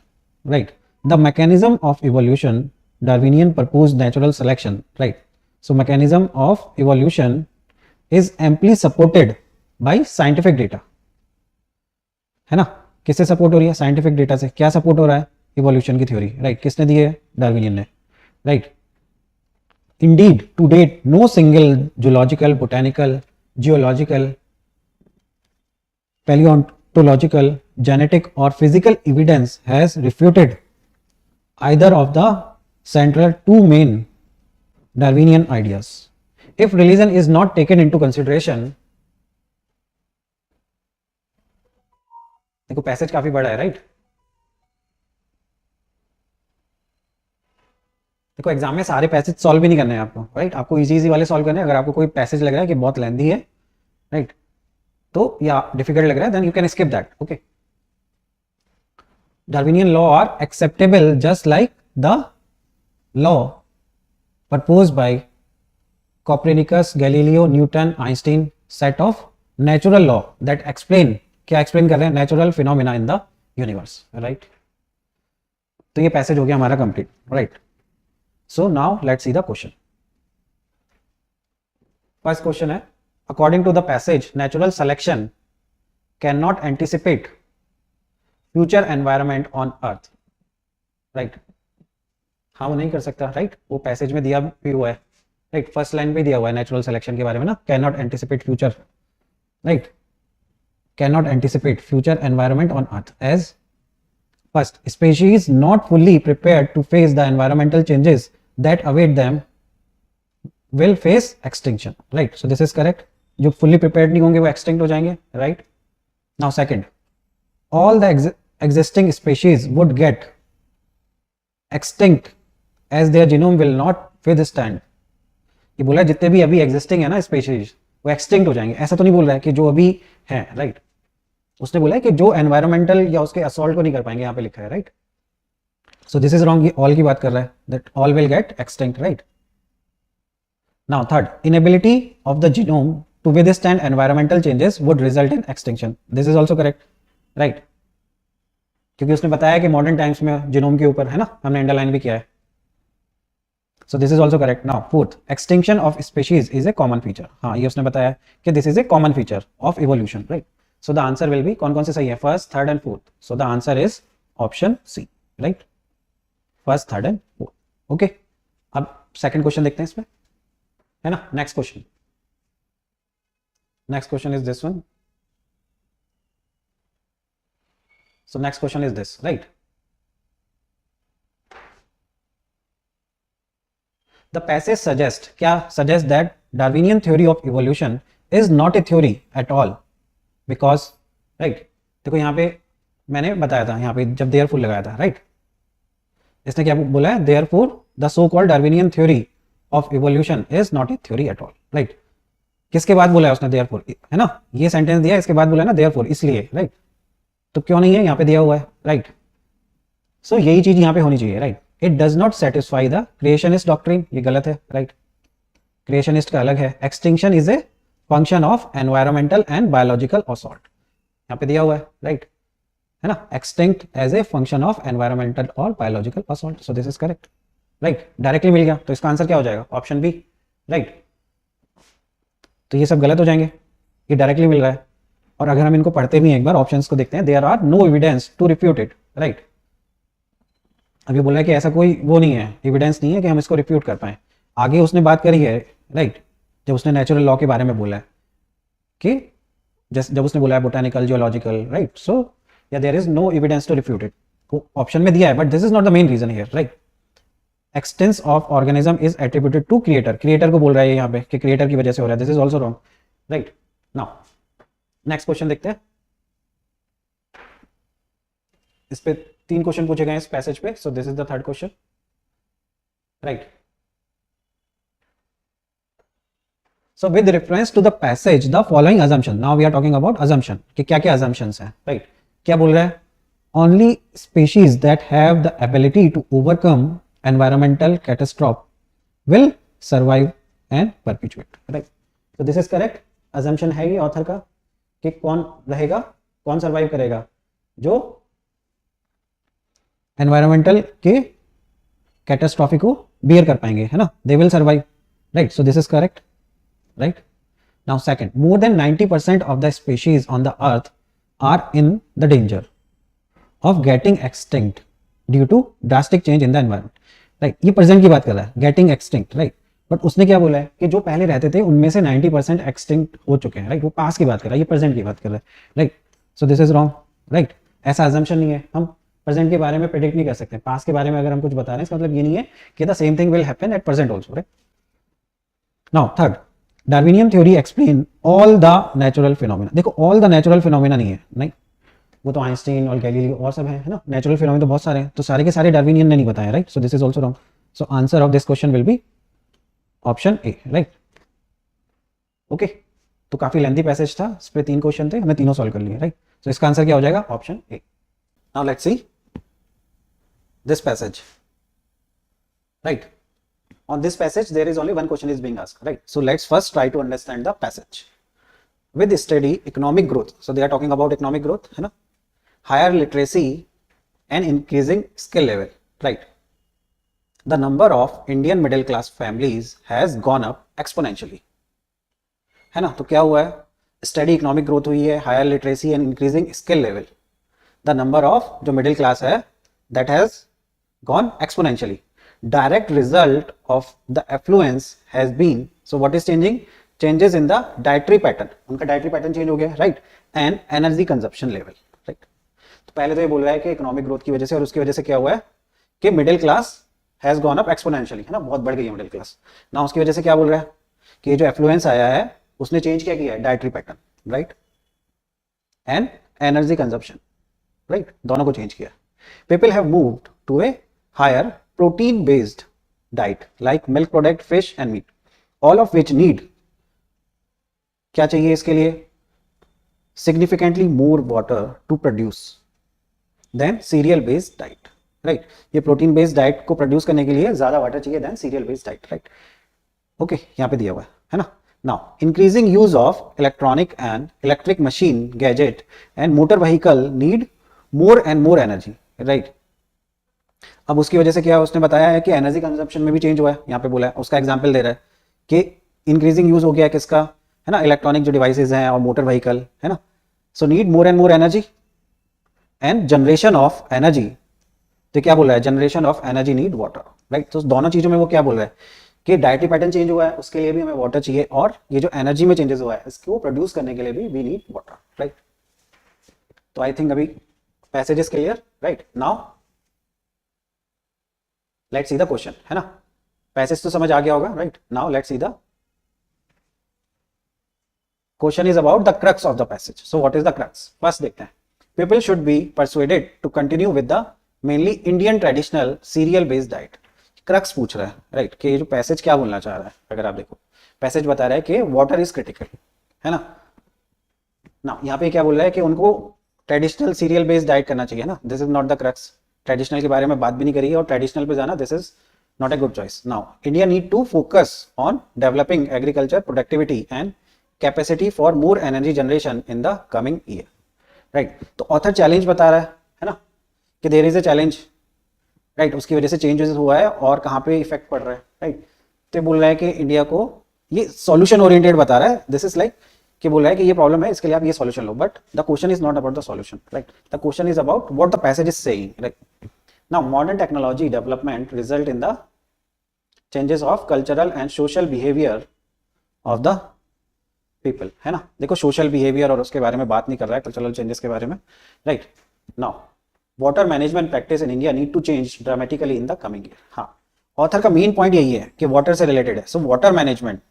right. The mechanism of evolution, Darwinian proposed natural selection, right. So mechanism of evolution is amply supported by scientific data, है ना. किससे support हो रही है? Scientific data से. क्या support हो रहा है? इवोल्यूशन की थ्योरी, राइट. किसने दी है? डार्विनियन ने, right. Indeed to date no single zoological, botanical, geological, ontological, genetic or physical evidence has refuted either of the central two main Darwinian ideas. If religion is not taken into consideration, देखो passage काफी बड़ा है right. देखो exam में सारे passage solve भी नहीं करने हैं आपको राइट, आपको इजी इजी वाले सॉल्व करने हैं। अगर आपको कोई पैसेज लग रहा है कि बहुत लेंथी है राइट, तो या डिफिकल्ट लग रहा है, then you can skip that. Okay, Darwinian law are acceptable just like the law proposed by Copernicus, Galileo, Newton, Einstein, set of natural law that explain, क्या explain कर रहे हैं, natural phenomena in the universe, right? तो ये passage हो गया हमारा complete right. So now let's see the question. First question है, according to the passage natural selection can not anticipate future environment on earth, right. हाँ वो नहीं कर सकता राइट, वो पैसेज में दिया भी हुआ है राइट, फर्स्ट लाइन पे दिया हुआ है नेचुरल सिलेक्शन के बारे में ना, can not anticipate future right, can not anticipate future environment on earth as first species not fully prepared to face the environmental changes that await them will face extinction, right? So this is correct, जो fully prepared नहीं होंगे वो extinct हो जाएंगे, right? Now second, all the existing species would get extinct as their genome will not withstand. ये बोला जितने भी अभी existing है ना species वो extinct हो जाएंगे, ऐसा तो नहीं बोल रहा है कि जो अभी है right, उसने बोला है कि जो एनवायरमेंटल या उसके असॉल्ट को नहीं कर पाएंगे, यहाँ पे लिखा है right. So this is wrong, ये ऑल की बात कर रहा है, that all will get extinct right. Now third, inability of the genome to withstand environmental changes would result in extinction, this is also correct right, क्योंकि उसने बताया कि मॉडर्न टाइम्स में जीनोम के ऊपर है ना, हमने अंडरलाइन भी किया है। So this is also correct. Now fourth, extinction of species is a common feature, हाँ ये उसने बताया कि this is a common feature of evolution right. So the answer will be, कौन कौन से सही है, first, third and fourth. So the answer is option C, right? First, third and fourth. Okay, अब सेकंड क्वेश्चन देखते हैं इसमें, है ना। Next question, next question is this one. So next question is this, right? The passage suggest, क्या suggest that Darwinian theory of evolution is not a theory at all. Because right, देखो यहाँ पे मैंने बताया था, यहाँ पे जब देयरफॉर लगाया था राइट, इसने क्या बोला है, therefore the so called Darwinian theory of evolution is not A theory at all, right. किसके बाद बोला है उसने, देयरफॉर, है ना, ये सेंटेंस दिया इसके बाद बोला है ना देयरफॉर, इसलिए राइट, तो क्यों नहीं है, यहाँ पे दिया हुआ है राइट। सो यही चीज यहाँ पे होनी चाहिए right. It does not satisfy the creationist doctrine, ये गलत है राइट, क्रिएशनिस्ट का अलग है। Extinction is a function of environmental and biological assault, यहाँ पे दिया हुआ है राइट, है ना, extinct as a function of environmental और biological assault. So this is correct right, directly मिल गया, तो इसका आंसर क्या हो जाएगा, ऑप्शन बी राइट। तो ये सब गलत हो जाएंगे, ये डायरेक्टली मिल रहा है। और अगर हम इनको पढ़ते भी एक बार ऑप्शंस को देखते हैं, there are no evidence to refute it right. अभी बोला है कि ऐसा कोई वो नहीं है, एविडेंस नहीं है कि हम इसको रिफ्यूट कर पाए। आगे उसने बात करी है राइट, जब उसने नेचुरल लॉ के बारे में बोला है कि जब उसने बोला है बोटानिकल, जियोलॉजिकल राइट, सो या there is no evidence to refute it, option में दिया है, but this is not the main reason here right. Existence of organism is attributed to creator, creator को बोल रहा है यहाँ पे कि क्रिएटर की वजह से हो रहा है, this is also wrong right. Now next question देखते हैं, इस पे 3 क्वेश्चन पूछे गए इस पैसेज पे। सो this is the third question right. So with reference to the passage, the following assumption, now we are talking about assumption, कि क्या क्या assumptions हैं right? क्या बोल रहा है, only species that have the ability to overcome environmental catastrophe will survive and perpetuate, right? So this is correct, assumption है ये author का कि कौन रहेगा, कौन survive करेगा, जो environmental के catastrophe को bear कर पाएंगे, है ना, they will survive, right? So this is correct. Right now, second, more than 90% of the species on the earth are in the danger of getting extinct due to drastic change in the environment, right? ये present की बात कर रहा है, getting extinct, right? but उसने क्या बोला है कि जो पहले रहते थे उनमें से 90% extinct हो चुके हैं, right? वो past की बात कर रहा है, ये present की बात कर रहा है, right? So this is wrong, right. ऐसा अजम्पशन नहीं है, हम प्रेजेंट के बारे में प्रेडिक्ट नहीं कर सकते। पास्ट के बारे में अगर हम कुछ बता रहे हैं इसका मतलब ये नहीं है कि the same thing will happen at present also, right. Now third, Darwinian theory explain all the natural phenomena. देखो ऑल द नेचुरल फिनोमिना नहीं है, नहीं, वो तो आइंस्टीन और गैलीलियो और सब है ना, नेचुरल फिनोमिना तो बहुत सारे हैं, तो सारे के सारे डार्विनियन ने नहीं बताया, right. So this is also wrong. So answer of this question will be option A, right. Okay, तो काफी लेंथी पैसेज था, इस पे 3 क्वेश्चन थे, हमने तीनों सॉल्व कर लिए, राइट। सो इसका आंसर क्या हो जाएगा, option A. Now let's C this passage, right? On this passage there is only one question is being asked, right? So let's first try to understand the passage. With steady economic growth, so they are talking about economic growth, है ना, higher literacy and increasing skill level, right? The number of Indian middle class families has gone up exponentially, है ना। तो क्या हुआ है, study economic growth हुई है, higher literacy and increasing skill level, the number of जो मिडिल क्लास है that has gone exponentially. Direct result of the affluence has been, so what is changing, changes in the dietary pattern, उनका dietary pattern change हो गया, right, and energy consumption level, right। तो पहले तो ये बोल रहा है कि इकोनॉमिक ग्रोथ की वजह से और उसकी वजह से क्या हुआ है कि middle class has gone up exponentially, है ना, बहुत बढ़ गई है मिडिल क्लास ना। उसकी वजह से क्या बोल रहा है कि जो एफ्लुएंस आया है उसने चेंज क्या किया है, dietary pattern, right, and energy consumption, right, दोनों को चेंज किया। People have moved to a higher protein based diet like milk product, fish and meat, all of which need, क्या चाहिए इसके लिए, significantly more water to produce than cereal based diet, right। ये protein based diet को produce करने के लिए ज्यादा वाटर चाहिए then cereal based diet, right. Okay, यहां पे दिया हुआ है ना। Now increasing use of electronic and electric machine, gadget and motor vehicle need more and more energy, right. अब उसकी वजह से क्या उसने बताया है कि एनर्जी कंजप्शन में भी चेंज हुआ है, यहाँ पे बोला है, उसका एग्जांपल दे रहा है कि इंक्रीजिंग यूज हो गया है किसका, है ना, इलेक्ट्रॉनिक जो डिवाइसेस हैं और मोटर व्हीकल, है ना। So need more and more energy and generation of energy, तो क्या बोल रहा है, generation of energy need water, right. तो दोनों चीजों में वो क्या बोल रहा है कि डाइटरी पैटर्न चेंज हुआ है, उसके लिए भी हमें वाटर चाहिए, और ये जो एनर्जी में चेंजेस हुआ है इसको प्रोड्यूस करने के लिए भी वी नीड वाटर, राइट। तो आई थिंक अभी passage is clear, right. Now let's see the question, है ना, पैसेज तो समझ आ गया होगा, right. Now let's see the question is about the crux of the passage. So what is the crux, first देखते हैं। People should be persuaded to continue with the mainly Indian traditional cereal based diet. Crux पूछ रहा है, right, कि ये जो passage क्या बोलना चाह रहा है। अगर आप देखो पैसेज बता रहा है कि वाटर इज क्रिटिकल, है ना। ना यहाँ पे क्या बोल रहा है कि उनको ट्रेडिशनल सीरियल बेस्ड डाइट करना चाहिए ना, this is not the crux. Traditional के बारे में बात भी नहीं करी है और ट्रेडिशनल पे जाना, this is not a good choice. Now India need to focus on developing agriculture productivity and capacity for more energy generation in the coming year, right. तो ऑथर चैलेंज बता रहा है ना, कि there is a challenge, right, उसकी वजह से changes हुआ है और कहाँ पे इफेक्ट पड़ रहा है, राइट। तो बोल रहा है कि इंडिया को ये सॉल्यूशन ओरिएंटेड बता रहा है, दिस इज लाइक कि बोल रहा है कि ये प्रॉब्लम है, इसके लिए आप ये solution low, but the question is not about the solution, right. The question is about what the passage is saying, right. Now modern technology development result in the changes of cultural and social behaviour of the people, है ना। देखो social behaviour और उसके बारे में बात नहीं कर रहा है, कल्चरल चेंजेस के बारे में, right. Now water management practice in India need to change dramatically in the coming year. हाँ, ऑथर का मेन पॉइंट यही है कि वाटर से रिलेटेड है। So water management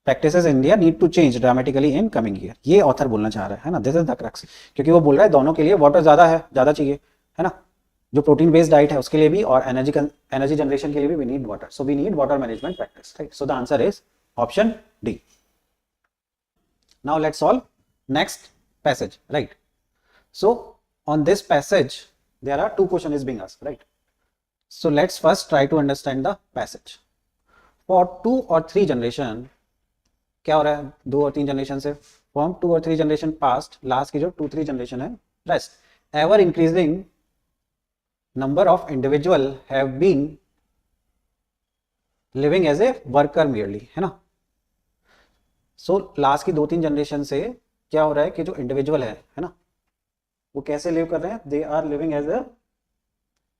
practices in India need to change dramatically in coming year, ये author बोलना चाह रहा है ना, दिस इज द क्रक्स। क्योंकि वो बोल रहा है दोनों के लिए वाटर ज्यादा है, ज्यादा चाहिए, है ना, जो प्रोटीन बेस्ड डाइट है उसके लिए भी और एनर्जी जनरेशन के लिए भी we need water, so we need water management practice, right. So the answer is option D. Now let's solve next passage, right. So on this passage there are 2 questions is being asked, right। so let's first try to understand the passage। for 2 or 3 generation, क्या हो रहा है, 2 और 3 generation से, from 2 और 3 generation past, last की जो 2-3 generation है, rest ever increasing number of individual have been living as a worker merely, है ना। सो लास्ट की 2-3 जनरेशन से क्या हो रहा है कि जो इंडिविजुअल है ना, वो कैसे लिव कर रहे हैं, they are living as a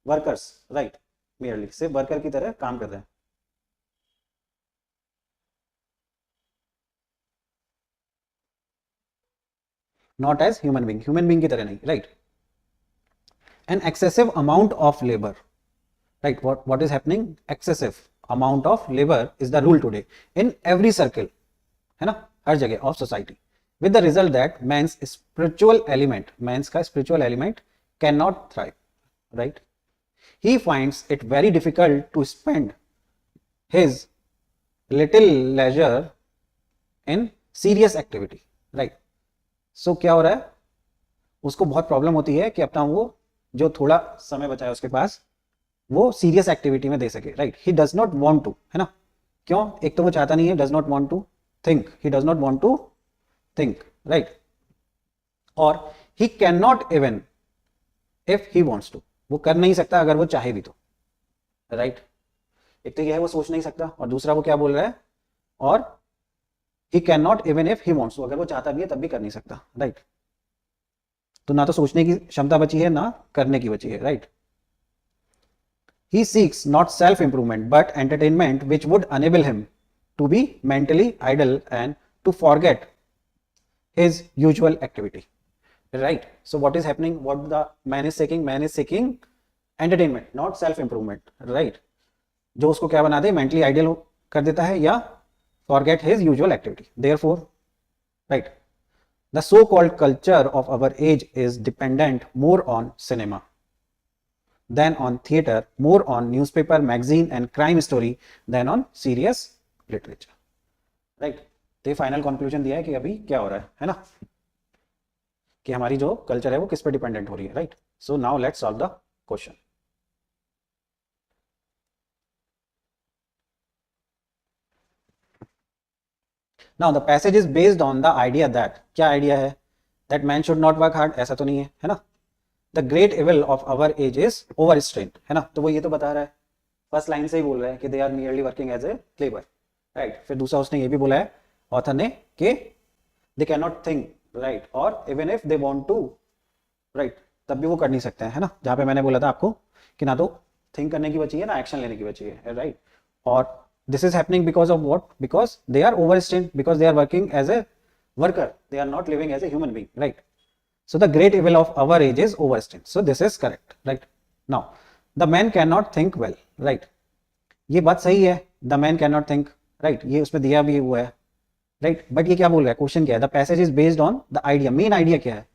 workers, right, merely, सिर्फ वर्कर की तरह काम कर रहे हैं। नॉट एज ह्यूमन बीइंग की तरह नहीं, right. An excessive amount of labour, right. What is happening, excessive amount of labour is the rule today in every circle, है ना, हर जगह of society, with the result that man's का spiritual element cannot thrive, right. He finds it very difficult to spend his little leisure in serious activity, right. So क्या हो रहा है, उसको बहुत प्रॉब्लम होती है कि अपना वो जो थोड़ा समय बचा है उसके पास वो सीरियस एक्टिविटी में दे सके, right. He does not want to, है ना, क्यों, एक तो वो चाहता नहीं है, does not want to think, he does not want to think, right, or he cannot even if he wants to, वो कर नहीं सकता अगर वो चाहे भी तो, right. एक तो यह है वो सोच नहीं सकता, और दूसरा वो क्या बोल रहा है, और he cannot even if he wants to, अगर वो चाहता भी है तब भी कर नहीं सकता, right. तो ना तो सोचने की क्षमता बची है ना करने की बची है, right. He seeks not self improvement but entertainment which would enable him to be mentally idle and to forget his usual activity, right. So what is happening, what the man is seeking entertainment, not self improvement, right. जो उसको क्या बना दे, mentally idle कर देता है या forget his usual activity. Therefore, right, the so called culture of our age is dependent more on cinema than on theater, more on newspaper, magazine and crime story than on serious literature, right. तो ये final conclusion दिया है कि अभी क्या हो रहा है ना, कि हमारी जो कल्चर है वो किस पे डिपेंडेंट हो रही है, right. So now let's solve the question. Now the passage is based on the idea that, क्या आइडिया है, that man should not work hard, ऐसा तो नहीं है ना. The great evil of our age is over strain, है ना, तो वो ये तो बता रहा है, फर्स्ट लाइन से ही बोल रहा है कि they are merely working as a labour, right. फिर दूसरा उसने ये भी बोला है ऑथर ने कि they can not think, right, और even if they want to, right, तब भी वो कर नहीं सकते हैं, है ना. जहां पे मैंने बोला था आपको कि ना तो थिंक करने की बची है ना एक्शन लेने की बची है, राइट. और this is happening because of what, because they are over strain, because they are working as a worker, they are not living as a human being, right. So the great evil of our age is overstrain. So this is correct, right. Now the man cannot think well, right. ये बात सही है, the man cannot think, right. ये उसमें दिया भी हुआ है, right. बट ये क्या बोल रहा है, क्वेश्चन क्या है, the passage is based on the idea, main idea क्या है,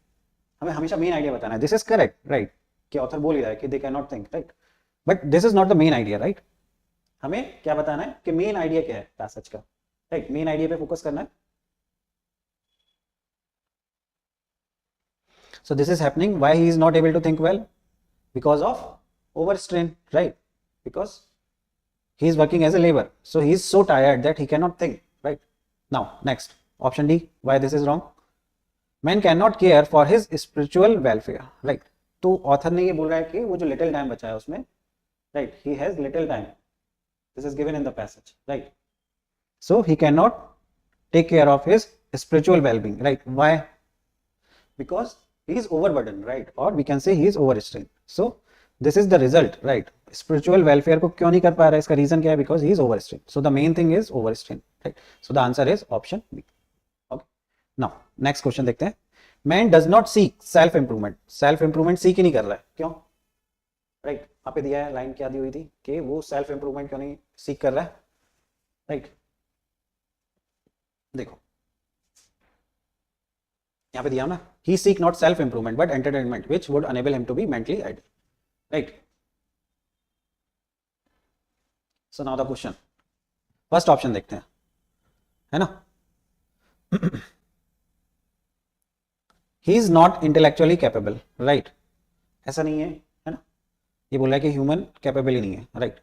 हमें हमेशा मेन आइडिया बताना है. दिस इज करेक्ट, राइट, कि ऑथर बोल ही रहा है कि they cannot think, right. But this is not the main idea, right. हमें क्या बताना है कि मेन आइडिया क्या है पैसेज का, राइट. मेन आइडिया पे फोकस करना है. So this is happening, why he is not able to think well, because of overstrain, right, because he is working as a labor, so he is so tired that he cannot think, right. Now next option D, why this is wrong, man cannot care for his spiritual welfare, right. तो author ने ये बोल रहा है कि वो जो little time बचा है उसमें, right, he has little time, this is given in the passage, right, so he cannot take care of his spiritual well-being, right. Why, because he is overburdened, right, or we can say he is overstrained. So this is the result, right. Spiritual welfare को क्यों नहीं कर पा रहा है, इसका reason क्या है, because he is overstrained. So the main thing is overstrained, right. So the answer is option B. Okay. Now next question देखते हैं. Man does not seek self improvement. Self improvement seek ही नहीं कर रहा है, क्यों, right. यहाँ पे दिया है, लाइन क्या दी हुई थी कि वो self improvement क्यों नहीं seek कर रहा है, right. देखो यहाँ पे दिया ना, he seek not self improvement but entertainment which would enable him to be mentally idle, right. So now the question, first option देखते हैं, है ना. he is not intellectually capable, right. ऐसा नहीं है ना, ये बोल रहा है कि ह्यूमन कैपेबल ही नहीं है, right.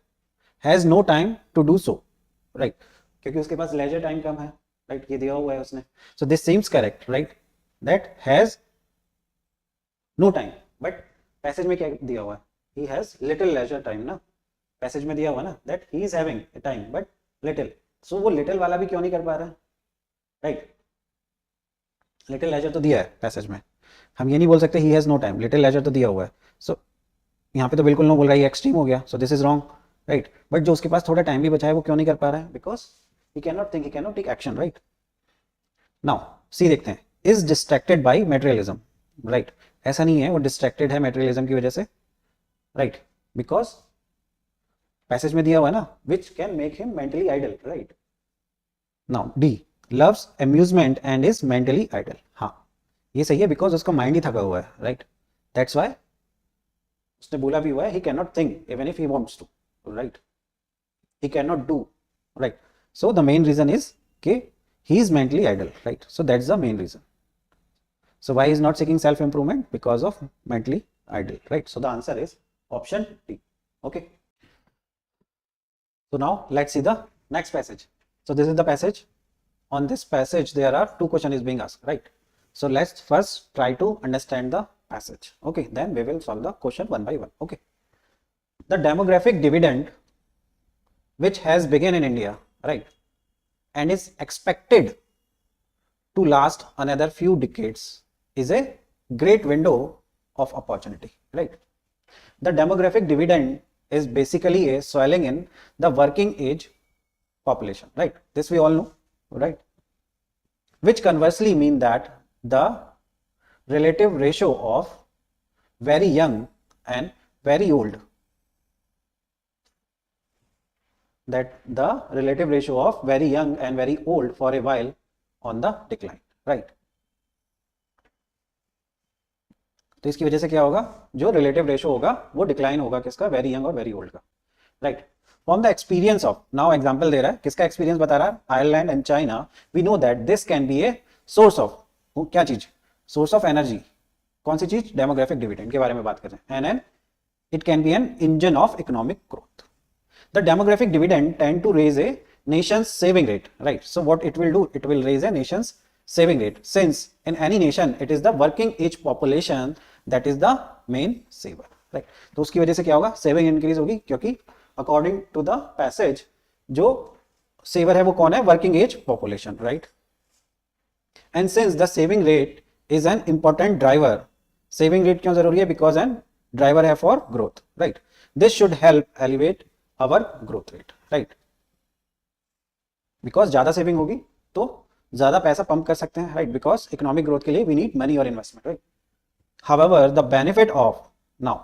Has no time to do so, right, क्योंकि उसके पास लेजर टाइम कम है, राइट, ये दिया हुआ है उसने. सो this seems correct, right, that has no time, but passage में क्या दिया हुआ है, he has little leisure time ना, पैसेज में दिया हुआ ना that he is having a time but little, so वो little वाला भी क्यों नहीं कर पा रहा है, राइट. little leisure तो दिया है पैसेज में, हम ये नहीं बोल सकते he has no time, little leisure तो दिया हुआ है. so यहाँ पे तो बिल्कुल नो बोल रहा है, ये एक्सट्रीम हो गया, so this is wrong, right. But जो उसके पास थोड़ा टाइम भी बचा है वो क्यों नहीं कर पा रहा है, because he cannot think, he cannot take action, right. now सी देखते हैं, is distracted by materialism, right. ऐसा नहीं है वो डिस्ट्रैक्टेड है मटेरियलिज्म की वजह से, राइट, बिकॉज पैसेज में दिया हुआ है ना, which can make him mentally idle, right. Now D, loves amusement and is mentally idle, हाँ ये सही है, बिकॉज उसका माइंड ही थका हुआ है, राइट। दैट्स वाई उसने बोला भी हुआ है, he can not think even if he wants to, right, he cannot do, right. So the main reason is कि he is mentally idle, right. So that's the main reason. So why he is not seeking self improvement? Because of mentally idle, right. So the answer is option D. Okay, so now let's see the next passage. So this is the passage. On this passage there are two questions is being asked, right. So let's first try to understand the passage. Okay, then we will solve the question one by one. Okay, the demographic dividend which has begun in India, right, and is expected to last another few decades, is a great window of opportunity, right. The demographic dividend is basically a swelling in the working age population, right. This we all know, right, which conversely mean that the relative ratio of very young and very old, that the relative ratio of very young and very old for a while on the decline, right. तो इसकी वजह से क्या होगा, जो relative ratio होगा वो decline होगा किसका, वेरी यंग और वेरी ओल्ड का, right. From the experience of, now example दे रहा है, किसका एक्सपीरियंस बता रहा है, Ireland and China, we know that this can be a source of, क्या चीज, सोर्स ऑफ एनर्जी, कौन सी चीज, डेमोग्राफिक डिविडेंड के बारे में बात कर रहे हैं, and it can be an engine of economic growth. The demographic dividend tend to raise a nation's saving rate, right. So what it will do, it will raise a nation's saving rate, since in any nation it is the working age population that is the main saver, right. तो उसकी वजह से क्या होगा, saving increase होगी, क्योंकि according to the passage जो saver है वो कौन है, working age population, right. And since the saving rate is an important driver, saving rate क्यों जरूरी है, बिकॉज एन ड्राइवर है for growth, right. This should help elevate our growth rate, right. Because ज्यादा saving होगी तो ज्यादा पैसा pump कर सकते हैं, राइट, बिकॉज इकोनॉमिक ग्रोथ के लिए वी नीड मनी और investment, right. However the benefit of, now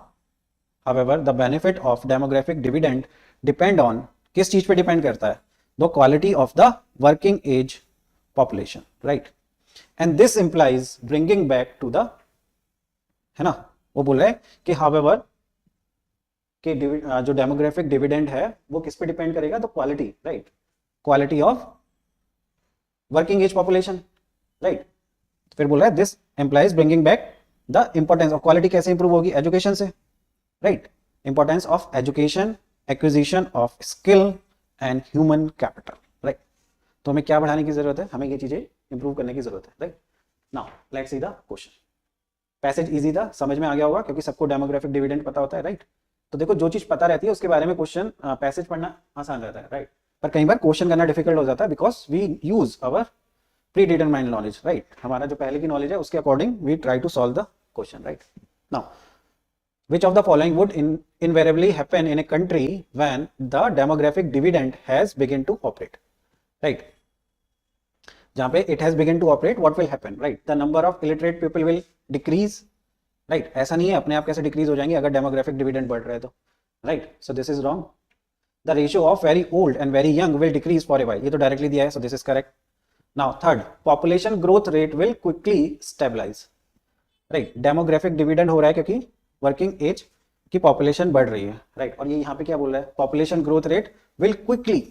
however the benefit of demographic dividend depend on, किस चीज पे डिपेंड करता है, the quality of the working age population, right. And this implies bringing back to the, है ना, वो बोल रहे हैं कि हाउएवर कि जो डेमोग्राफिक डिविडेंड है वो किस पे डिपेंड करेगा, तो quality, right, quality of working age population, right. फिर बोल रहा है this implies bringing back the importance of quality, कैसे इंप्रूव होगी, एजुकेशन से, right. Importance of education, acquisition of skill and human capital, right. तो हमें क्या बढ़ाने की जरूरत है, हमें ये चीजें इंप्रूव करने की जरूरत है, right. Now let's see the question. Passage easy था, समझ में आ गया होगा क्योंकि सबको डेमोग्राफिक डिविडेंड पता होता है, राइट. तो देखो जो चीज पता रहती है उसके बारे में क्वेश्चन पैसेज पढ़ना आसान रहता है, राइट. पर कई बार क्वेश्चन करना डिफिकल्ट हो जाता है, because we use our predetermined knowledge, right. हमारा जो पहले की नॉलेज है उसके according we try to solve the question, right. Now which of the following would invariably happen in a country when the demographic dividend has begun to operate, right. जहां पे it has begun to operate, what will happen, right. The number of illiterate people will decrease, right. ऐसा नहीं है अपने आप कैसे decrease हो जाएंगे अगर डेमोग्राफिक डिविडेंड बढ़ रहा है तो, right. So this is wrong. The ratio of very old and very young will decrease for a while, ये तो डायरेक्टली दिया है, so this is correct. Now third, population growth rate will quickly stabilise, right. Demographic dividend हो रहा है क्योंकि working age की population बढ़ रही है, राइट. और ये यहाँ पे क्या बोल रहा है, population growth rate will quickly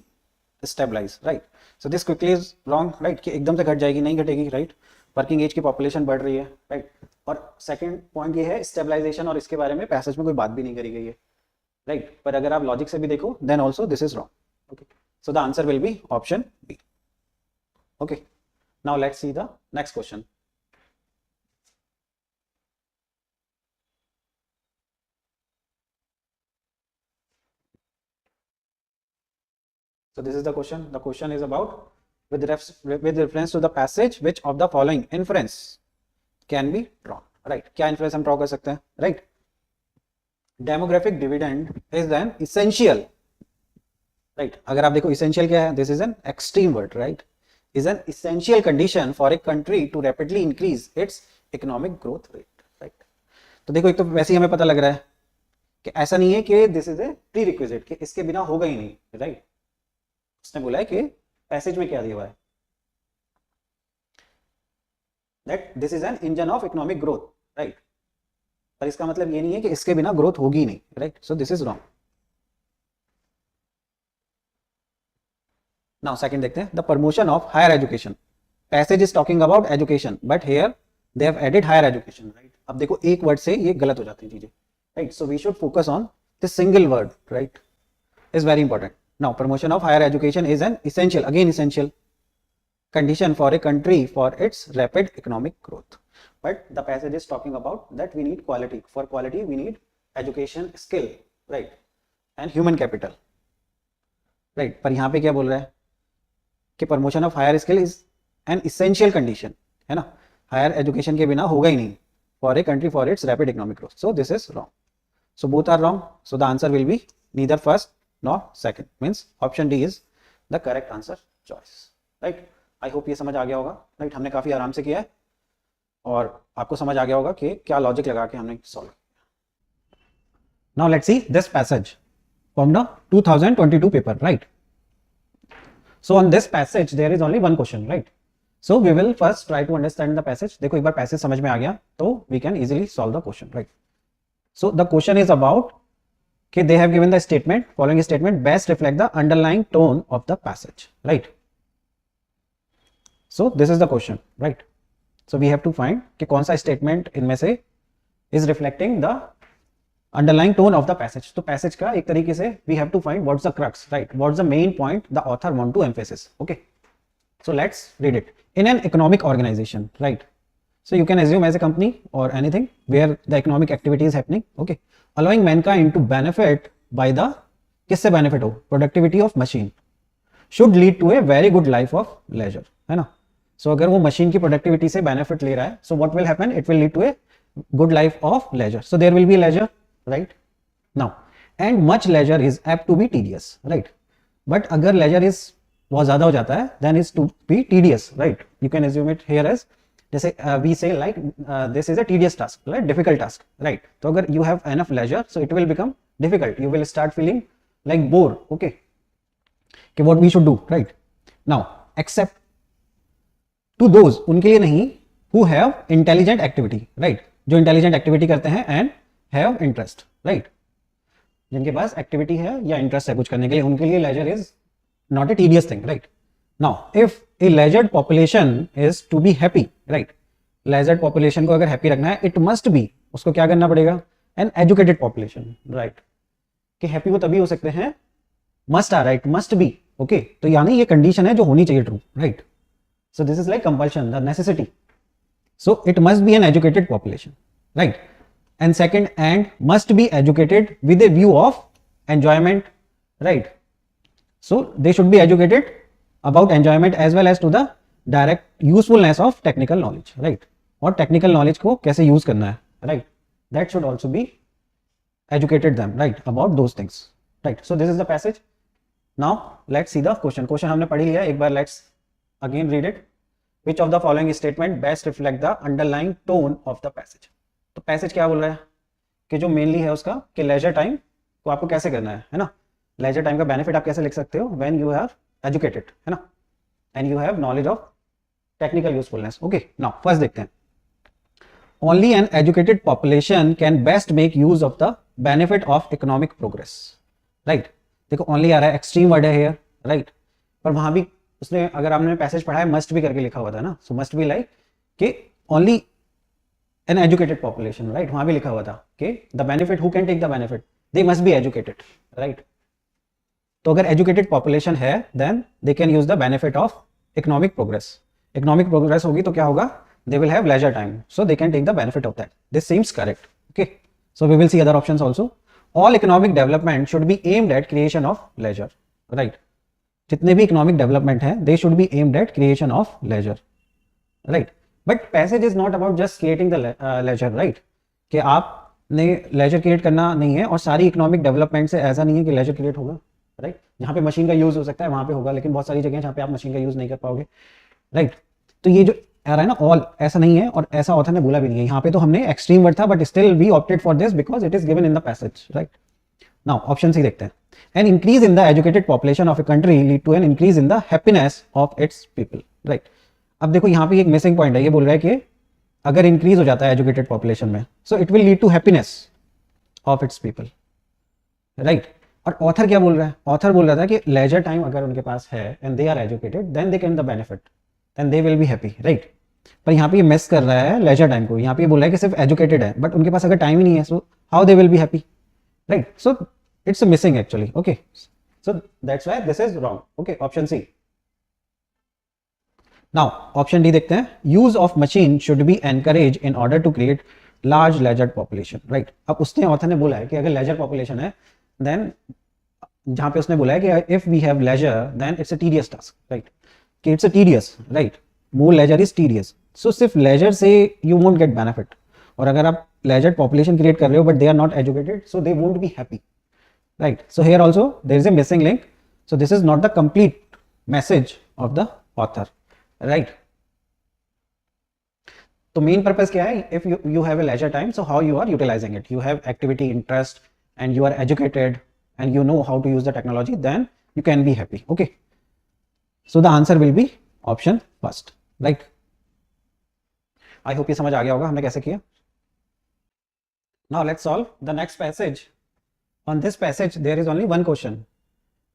stabilise, right. So this quickly is wrong, right, कि एकदम से घट जाएगी, नहीं घटेगी, राइट. वर्किंग एज की पॉपुलेशन बढ़ रही है, राइट. और सेकंड पॉइंट ये है स्टेबलाइजेशन, और इसके बारे में पैसेज में कोई बात भी नहीं करी गई है, राइट. पर अगर आप लॉजिक से भी देखो then also this is wrong, okay. So the answer will be option B, okay. Now let's see the next question. So this is the question. The question is about with reference to the passage, which of the following inference can be drawn, right. क्या inference हम draw कर सकते हैं, right. Demographic dividend is an essential, right. अगर आप देखो essential क्या है, this is an extreme word, right. is an essential condition for a country to rapidly increase its economic growth rate, right? तो देखो, एक तो वैसे ही हमें पता लग रहा है कि ऐसा नहीं है कि this is a pre requisite, कि इसके बिना होगा ही नहीं, राइट? उसने बोला है कि पैसेज में क्या दिया हुआ है, that this is an engine of economic growth, right? पर इसका मतलब ये नहीं है कि इसके बिना ग्रोथ होगी नहीं, right? So this is wrong. Now second देखते हैं, the promotion of higher education. Passage is talking about education, but here they have added higher education, right? अब देखो, एक वर्ड से ये गलत हो जाती है चीजें, right? So we should focus on this single word, right? Is very important. Now promotion of higher education is an essential, again essential condition for a country for its rapid economic growth. But the passage is talking about that we need quality. For quality, we need education, skill, right? And human capital, right? पर यहाँ पे क्या बोल रहा है कि promotion of higher skill is an essential condition, है ना? Higher education के बिना होगा ही नहीं for a country for its rapid economic growth. So this is wrong. So both are wrong. So the answer will be neither first nor second. Means option D is the correct answer choice, right? I hope ये समझ आ गया होगा, right? हमने काफ़ी आराम से किया है और आपको समझ आ गया होगा कि क्या लॉजिक लगा के हमने सॉल्व किया. Now let's see this passage from the 2022 paper, right? So on this passage there is only one question, right? So we will first try to understand the passage. देखो, एक बार पैसेज समझ में आ गया तो we can easily solve the question, right? So the question is about कि they have given the statement, following statement best reflect the underlying tone of the passage, right? So this is the question, right? So we have to find कि कौन सा statement इनमें से is reflecting the underlying tone of the passage. तो passage का एक तरीके से we have to find what's the crux, right? What's the main point the author want to emphasize? Okay. So let's read it. In an economic organization, right? So you can assume as a company or anything where the economic activity is happening, okay? Allowing mankind to benefit by the, किससे benefit हो? Productivity of machine should lead to a very good life of leisure, है ना? सो अगर वो machine की productivity से benefit ले रहा है, so what will happen, it will lead to a good life of leisure. So there will be leisure, right? Now and much leisure is apt to be tedious, right? But अगर leisure is बहुत ज्यादा हो जाता है, then is to be tedious, right? You can assume it here as, जैसे we say like this is a tedious task, right? Difficult task, right? तो अगर you have enough leisure, so it will become difficult, you will start feeling like bore, okay? कि what we should do, right? Now except to those, उनके लिए नहीं, who have intelligent activity, right? जो intelligent activity करते हैं and have interest, right? जिनके पास activity है या इंटरेस्ट है कुछ करने के लिए, उनके लिए leisure is not a tedious thing, right? Now if a leisured population is to be happy, right? Leisured population को अगर हैप्पी रखना है, इट मस्ट बी, उसको क्या करना पड़ेगा? An educated population, right? कि हैप्पी वो तभी हो सकते हैं, must are, right? Must be, okay? तो यानी ये कंडीशन है जो होनी चाहिए, true, right? So this is like compulsion, the necessity. So it must be an educated population, right? And second, and must be educated with a view of enjoyment, right? So they should be educated about enjoyment as well as to the direct usefulness of technical knowledge, right? और technical knowledge को कैसे use करना है, right? That should also be educated them, right? About those things, right? So this is the passage. Now let's see the question. Question हमने पढ़ी लिया, एक बार let's again read it. Which of the following statement best reflect the underlying tone of the passage? तो passage क्या बोल रहा है कि जो मेनली है उसका कि लेजर टाइम को आपको कैसे करना है ना? लेजर टाइम का बेनिफिट आप कैसे लिख सकते हो? व्हेन यू आर एजुकेटेड, है ना? And you have knowledge of technical usefulness. Okay, now first देखते हैं. Only an educated population can best make use of the benefit of economic progress, right? देखो, ओनली आ रहा है, एक्सट्रीम वर्ड है here, right? पर वहां भी उसने, अगर आपने पैसेज पढ़ा है, मस्ट भी करके लिखा हुआ था ना. सो मस्ट भी लाइक कि only an educated population, right? वहां भी लिखा हुआ था कि the benefit, who can take the benefit, they must be educated, right? तो अगर एजुकेटेड पॉपुलेशन है, then they can use the benefit of economic progress. Economic progress होगी तो क्या होगा? They will have leisure time, so they can take the benefit of that. This seems correct, okay? So we will see other options also. All economic development should be aimed at creation of leisure, right? जितने भी economic development है, they should be aimed at creation of leisure, right? But passage is not about just creating the leisure, right? कि आपने laser create करना नहीं है, और सारी इकोनॉमिक डेवलपमेंट से ऐसा नहीं है कि लेजर क्रिएट होगा, राइट? जहाँ पे मशीन का यूज हो सकता है वहां पे होगा, लेकिन बहुत सारी जगह जहाँ पे आप मशीन का यूज नहीं कर पाओगे. राइट। तो ये जो आ रहा है ना ऑल, ऐसा नहीं है और ऐसा ऑथर ने बोला भी नहीं है, यहाँ पे तो हमने एक्सट्रीम वर्ड था but still we opted for this because it is given in the passage, right. Now option C देखते हैं, an increase in the educated population of a country lead to an increase in the happiness of its people, right. अब देखो यहाँ पे एक missing point है, ये बोल रहा है कि अगर इंक्रीज हो जाता है एजुकेटेड पॉपुलेशन में so it will lead to happiness of its people, right. और ऑथर क्या बोल रहा है, ऑथर बोल रहा था कि लेजर टाइम अगर उनके पास है and they are educated then they can the benefit, then they will be happy, right. पर यहाँ पे ये मिस कर रहा है लेजर टाइम को, यहाँ पे बोल रहा है कि सिर्फ एजुकेटेड है बट उनके पास अगर टाइम ही नहीं है so how they will be happy, right. So it's missing actually, okay. So that's why this is wrong, okay, option C. Now option D देखते हैं, use of machine should be encourage in order to create large leisure population, right. अब उसने author ने बोला है कि अगर laser population है देन, जहां पे उसने बोला है कि if we have leisure then it's a tedious task, right, कि it's a tedious, right, more leisure is tedious. So सिर्फ लेजर से यू वोंट गेट बेनिफिट, और अगर आप लेजर पॉपुलेशन क्रिएट कर रहे हो but they are not educated so they won't be happy, right. So here also there is a missing link, so this is not the complete message of the author, right. तो main purpose क्या है, if you have a leisure time, so how you are utilizing it, you have activity interest and you are educated and you know how to use the technology, then you can be happy, okay. So the answer will be option first, right. I hope ये समझ आ गया होगा हमने कैसे किया. Now let's solve the next passage. On this passage there is only one question,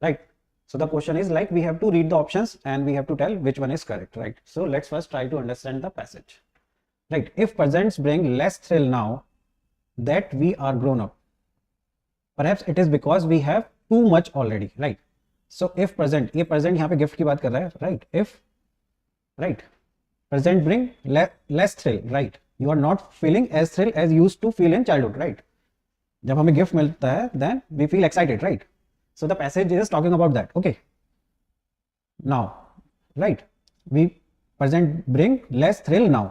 right. So the question is like we have to read the options and we have to tell which one is correct, right. So let's first try to understand the passage. Right, if presents bring less thrill now that we are grown up, perhaps it is because we have too much already, right. So if present, ये present यहाँ पे gift की बात कर रहा है, right. If, right, present bring less thrill, right, you are not feeling as thrill as used to feel in childhood, right. जब हमें gift मिलता है then we feel excited, right. So the passage is talking about that, okay. Now, right, we present bring less thrill now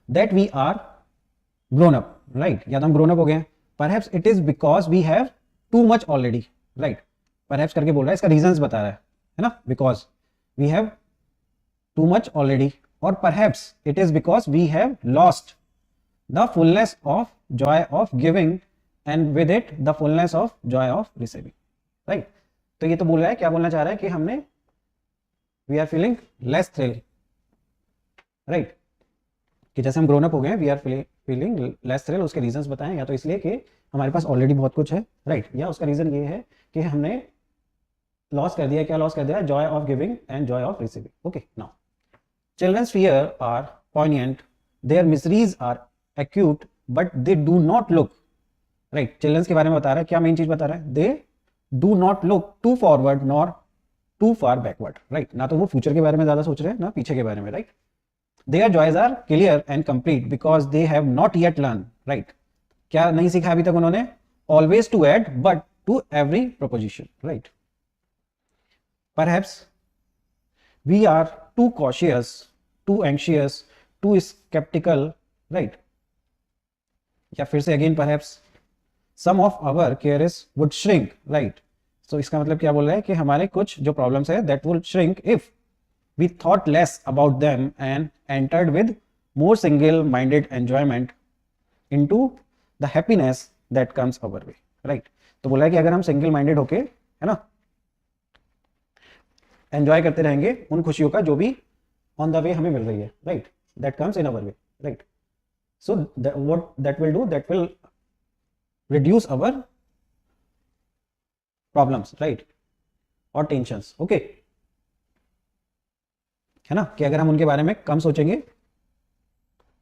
that we are grown up, right, या तो हम grown up हो गए हैं. Perhaps it is because we have too much already, right. Perhaps करके बोल रहा है, इसका reasons बता रहा है ना, because we have too much already, और perhaps it is because we have lost the fullness of joy of giving and with it the fullness of joy of receiving, right. तो ये तो बोल रहा है, क्या बोलना चाह रहा है कि हमने we are feeling less thrill, right, कि जैसे हम ग्रोन अप हो गए we are feeling less thrill. उसके रीजंस बताएं, या तो इसलिए कि हमारे पास ऑलरेडी बहुत कुछ है, राइट, या उसका रीजन ये है कि हमने लॉस कर दिया. क्या लॉस कर दिया? Joy of giving and joy of receiving, okay. Now children's fear are poignant, their miseries are acute but they do not look, right. Children's के बारे में बता रहा है, क्या मेन चीज बता रहा है, they do not look too forward nor too far backward, right. ना तो वो फ्यूचर के बारे में ज्यादा सोच रहे हैं ना पीछे के बारे में, right. Their joys are clear and complete because they have not yet learned, right. क्या नहीं सीखा अभी तक उन्होंने? Always to add but to every proposition, right. Perhaps we are too cautious, too anxious, too skeptical, right. या फिर से again perhaps some of our cares would shrink, right. So इसका मतलब क्या बोल रहा है कि हमारे कुछ जो problems है that will shrink if we thought less about them and entered with more single-minded enjoyment into the happiness that comes our way, right. तो बोला है कि अगर हम सिंगल माइंडेड होके, है ना, एंजॉय करते रहेंगे उन खुशियों का जो भी ऑन द वे हमें मिल रही है, right, that comes in our way, right. So what that will do, that will reduce our problems, right, और टेंशंस, ओके, है ना, कि अगर हम उनके बारे में कम सोचेंगे,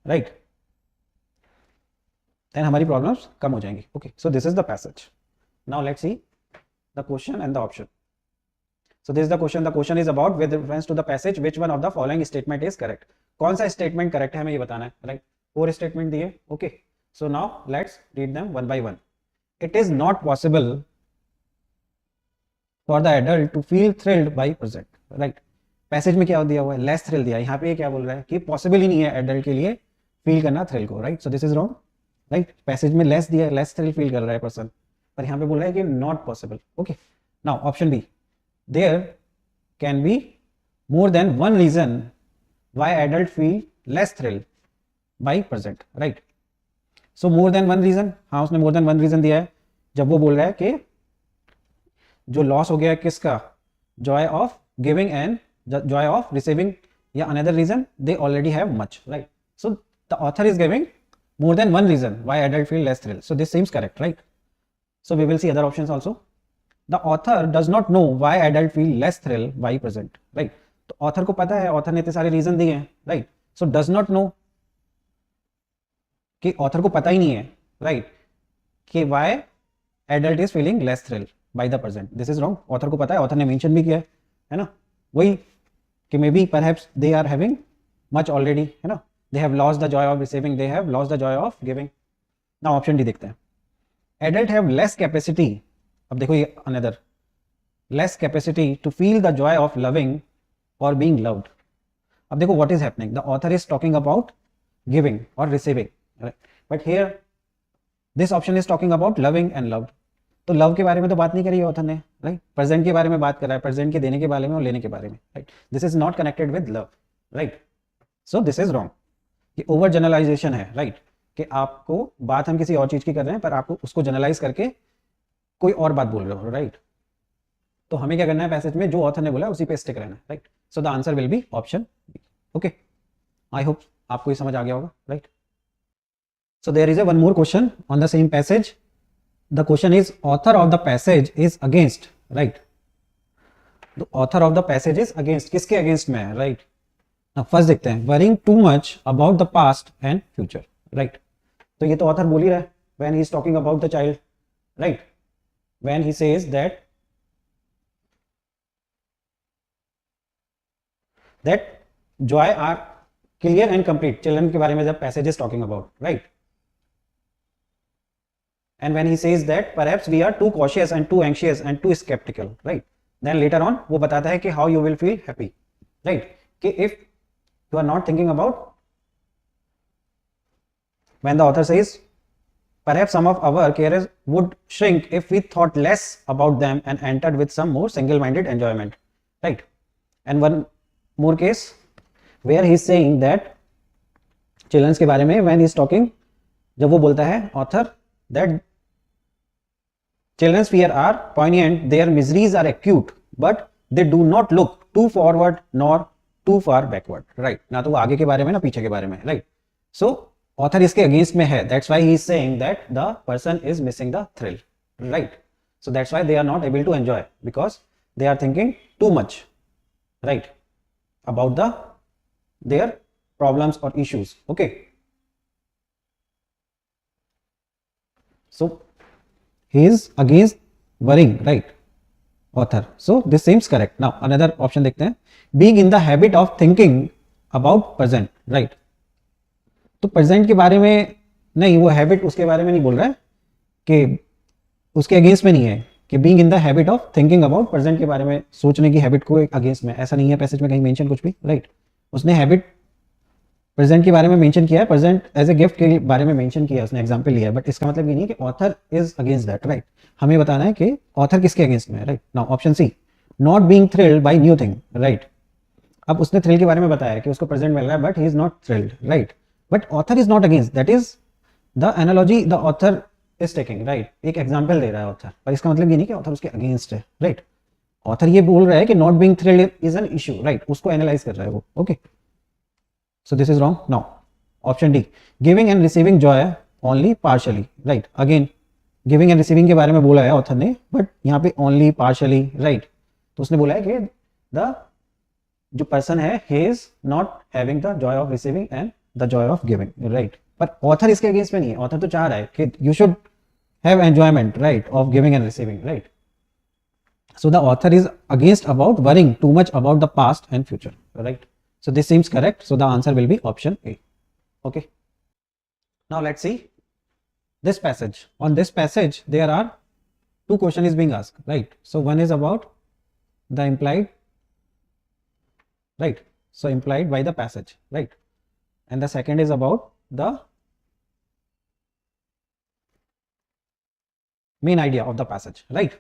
राइट, देन हमारी प्रॉब्लम्स कम हो जाएंगी, okay. So this is the passage. Now let's see the question and the option. So this is the question. The question is about with reference to the passage which one of the following statement is correct. कौन सा statement correct है हमें ये बताना है, right. 4 statement दिए, okay. So now let's read them one by one. It is not possible for the adult to feel thrilled by present, right. Passage में क्या दिया हुआ है, लेस थ्रिल दिया है. यहाँ पे क्या बोल रहा है कि पॉसिबल ही नहीं है एडल्ट के लिए फील करना थ्रिल को, right. So this is wrong, right. Passage में लेस दिया है, लेस थ्रिल फील कर रहा है पर्सन, पर यहाँ पे बोल रहा है कि not possible, okay. Now option B, there can be more than one reason why adult feel less thrill by present, right? So more than one reason, हाँ उसने more than one reason दिया है जब वो बोल रहा है कि जो लॉस हो गया है किसका, joy of giving and joy of receiving, या another reason they already have much, right? So the author is giving more than one reason why adult feel less thrill, so this seems correct, right? So we will see other options also. The author does not know why adult feel less thrill by present, right? तो author को पता है, author ने इतने सारे reason दिए हैं, right? So does not know कि author को पता ही नहीं है, right? कि why adult is feeling less thrill by the present. This is wrong. author को पता है, author ने mention भी किया है ना, वही कि maybe perhaps they are having much already, है ना, they have lost the joy of receiving, they have lost the joy of giving. Now option D देखते हैं. Adult have less capacity, अब देखो ये another, less capacity to feel the joy of loving or being loved. अब देखो what is happening, the author is talking about giving or receiving, right? But here this option is talking about loving and loved. तो love के बारे में तो बात नहीं करी है author ने, right? present के बारे में बात कर रहा है, present के देने के बारे में और लेने के बारे में, right? This is not connected with love, right? So this is wrong. ये ओवर जनरलाइजेशन है, राइट? कि आपको बात हम किसी और चीज की कर रहे हैं पर आपको उसको जनरलाइज करके कोई और बात बोल रहे हो, राइट? तो हमें क्या करना है, पैसेज में जो ऑथर ने बोला उसी पे स्टिक रहना है, right? So the answer will be option B. Okay, I hope आपको ये समझ आ गया होगा, right? So there is a one more question on the same passage. The question is author of the passage is against, right? The author of the passage is against, किसके against में है, right? First देखते हैं, worrying too much about the past and future, right? तो ये तो author बोल ही रहा है when he is talking about the child, right? When he says that joy are clear and complete, children के बारे में जब passage is talking about, right? and when he says that perhaps we are too cautious and too anxious and too skeptical, right? then later on वो बताता है कि how you will feel happy, right? कि if you are not thinking about, when the author says perhaps some of our carers would shrink if we thought less about them and entered with some more single-minded enjoyment, right? and one more case where he is saying that children के बारे में when he is talking, जब वो बोलता है author that children's fear are poignant, their miseries are acute, but they do not look too forward nor too far backward, right? ना तो वो आगे के बारे में ना पीछे के बारे में, right? so author इसके against में है, that's why he is saying that the person is missing the thrill, right? so that's why they are not able to enjoy because they are thinking too much, right, about their problems or issues. Okay, so he is against worrying, right, author? so this seems correct. now another option देखते हैं, being in the habit of thinking about present, right? तो present के बारे में नहीं, वो habit उसके बारे में नहीं बोल रहा है, कि उसके अगेंस्ट में नहीं है कि being in the habit of thinking about present के बारे में सोचने की हैबिट को अगेंस्ट में, ऐसा नहीं है पैसेज में कहीं मेंशन कुछ भी, राइट? उसने हैबिट प्रेजेंट के बारे में मेंशन किया है, प्रेजेंट एज ए गिफ्ट के बारे में मेंशन किया है, उसने एग्जांपल लिया है, बट इसका मतलब ये नहीं कि author is against that, right? हमें बताना है कि ऑथर किसके अगेंस्ट में है, right? Now option C, not being thrilled by new thing, right? अब उसने थ्रिल के बारे में बताया कि उसको प्रेजेंट मिल रहा है but he is not thrilled, right? But author is not against, that is the analogy the author is taking, right? एक एग्जांपल दे रहा है ऑथर, पर इसका मतलब ये नहीं कि ऑथर उसके अगेंस्ट है, राइट? ऑथर ये बोल रहा है कि not being thrilled is an issue, right? उसको एनालाइज कर रहा है वो. Okay, so this is wrong. Now option D, giving and receiving Joy only partially, right? Again giving and receiving के बारे में बोला है ऑथर ने, बट यहाँ पे ओनली पार्शियली, राइट? तो उसने बोला है कि द जो पर्सन है he is not having the Joy of receiving end the Joy of giving, right? पर ऑथर इसके अगेंस्ट में नहीं है, ऑथर तो चाह रहा है कि you should have enjoyment, right, of giving and receiving, right? So the author is against about worrying too much about the past and future, right? So this seems correct, so the answer will be option A. Okay, now let's C this passage. On this passage there are two questions is being asked, right? So one is about the implied, right? So implied by the passage, right? And the second is about the main idea of the passage, right?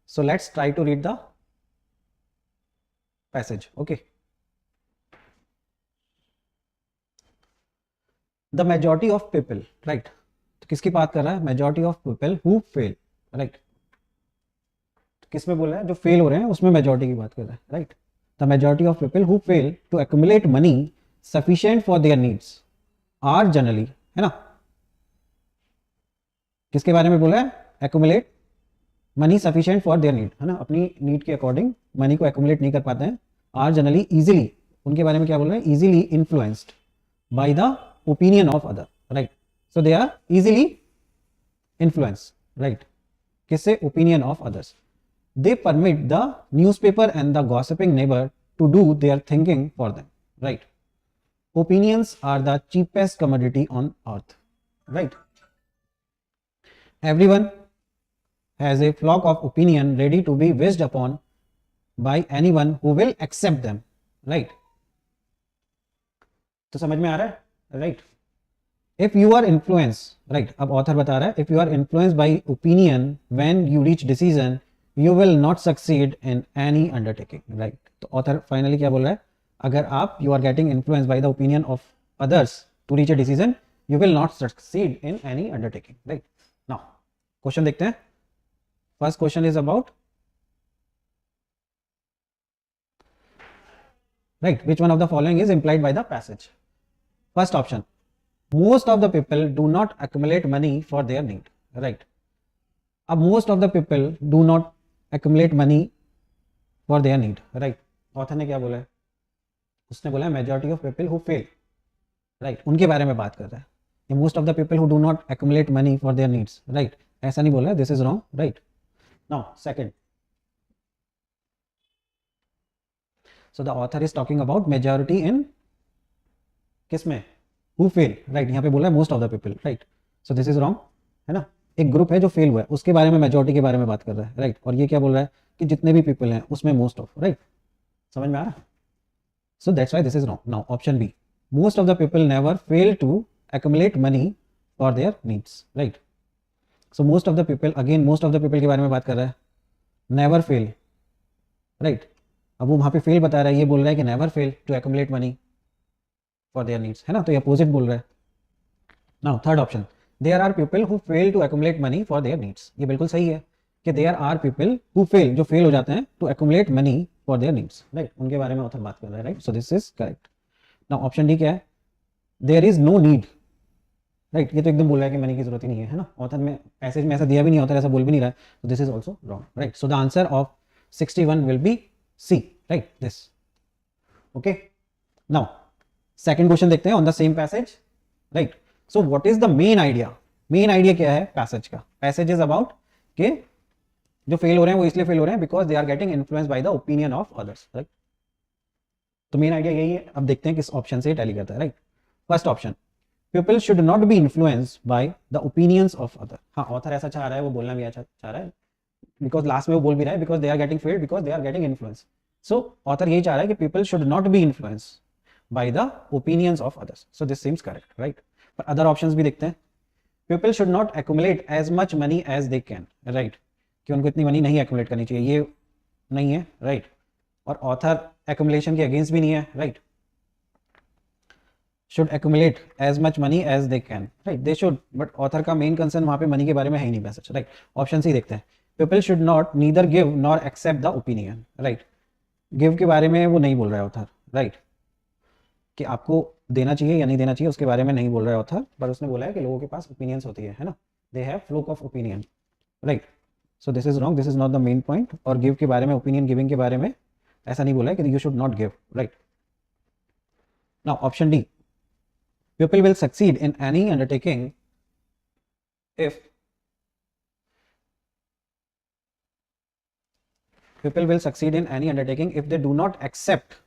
So let's try to read the passage. Okay, the majority of people, right, तो किसकी बात कर रहा है, majority of people who fail, right, किस में बोल रहा है, जो फेल हो रहे हैं उसमें मेजॉरिटी की बात कर रहा है, right, the majority of people who fail to accumulate money sufficient for their needs are generally, है ना, किसके बारे में बोला है, accumulate money sufficient for their need, है ना, अपनी नीड के अकॉर्डिंग मनी को एक्यूमुलेट नहीं कर पाते हैं, आर जनरली इजीली, उनके बारे में क्या बोल रहे हैं, easily influenced by the opinion of other, right, so they are easily influenced, right, किससे, opinion of others, they permit the newspaper and the gossiping neighbor to do their thinking for them, right, opinions are the cheapest commodity on earth, right, everyone has a flock of opinion ready to be wished upon by anyone who will accept them, right, तो समझ में आ रहा है, right, if you are influenced, right, अब author बता रहा है if you are influenced by opinion when you reach decision you will not succeed in any undertaking, right, तो author finally क्या बोल रहा है, अगर आप you are getting influenced by the opinion of others to reach a decision you will not succeed in any undertaking, right. now question देखते हैं, first question is about, right, which one of the following is implied by the passage, first option, most of the people do not accumulate money for their need, right, अब most of the people do not accumulate money for their need, right, author ने क्या बोला है, उसने बोला है majority of people who fail, right, उनके बारे में बात कर रहा है, ये most of the people who do not accumulate money for their needs, right, ऐसा नहीं बोला है, this is wrong, right. Now second, so the author is talking about majority इन किसमें, हु फेल, राइट, यहाँ पे बोला है most of the people, right, so this is wrong, है ना, एक ग्रुप है जो फेल हुआ है उसके बारे में मेजॉरिटी के बारे में बात कर रहा है, राइट, और ये क्या बोल रहा है कि जितने भी पीपल हैं उसमें मोस्ट ऑफ, राइट, समझ में आ रहा है, so that's why this is wrong. Now option B, most of the people never fail to accumulate money for their needs, right, so most of the people, again most of the people के बारे में बात कर रहा है, never fail, right, अब वो वहां पे फेल बता रहा है, ये बोल रहा है कि never fail to accumulate money for their needs, है ना, तो ये अपोजिट बोल रहा है. Now third option, there are people who fail to accumulate money for their needs, ये बिल्कुल सही है कि there are people who fail, जो फेल हो जाते हैं, to accumulate money for their needs, right, उनके बारे में ऑथर बात कर रहा है, right, so this is correct. Now option D क्या है, there is no need, right, ये तो एकदम बोल रहा है कि मनी की जरूरत ही नहीं है, है ना, ऑथर में पैसेज में ऐसा दिया भी नहीं, ऑथर ऐसा बोल भी नहीं रहा है, so this is also wrong, right, so the answer of 61 will be C, right, this, okay. now second question देखते हैं on the same passage, right, so what is the main idea क्या है passage का, passage is about कि जो fail हो रहे हैं वो इसलिए फेल हो रहे हैं because they are getting influence by the opinion of others, right, तो मेन आइडिया यही है. अब देखते हैं किस ऑप्शन से टैली करता है, right, first option, people should not be influenced by the opinions of other, हाँ ऑथर ऐसा चाह रहा है, वो बोलना भी अच्छा चाह रहा है, बिकॉज लास्ट में वो बोल भी रहा है because they are getting failed because they are getting influence, so author यही चाह रहा है कि people should not be influence by the opinions of others, so this seems correct, right. पर अदर ऑप्शंस भी देखते हैं, people should not accumulate as much money as they can, right, कि उनको इतनी मनी नहीं एक्यूमुलेट करनी चाहिए, ये नहीं है, राइट, और ऑथर एक्यूमुलेशन के अगेंस्ट भी नहीं है, right, should accumulate as much money as they can, right, they should, but author का मेन कंसर्न वहां पे मनी के बारे में है ही नहीं पैसेज, राइट, ऑप्शन सी देखते हैं, people should not neither give nor accept the opinion, right, give के बारे में वो नहीं बोल रहा है ऑथर, राइट, कि आपको देना चाहिए या नहीं देना चाहिए उसके बारे में नहीं बोल रहा है ऑथर, पर उसने बोला है कि लोगों के पास ओपिनियंस होती है ना, they have fluke of opinion, right, so this is wrong, this is not the main point, और गिव के बारे में, ओपिनियन गिविंग के बारे में ऐसा नहीं बोला है कि you should not give, right. Now option D, people will succeed in any undertaking if people will succeed in any undertaking if they do not accept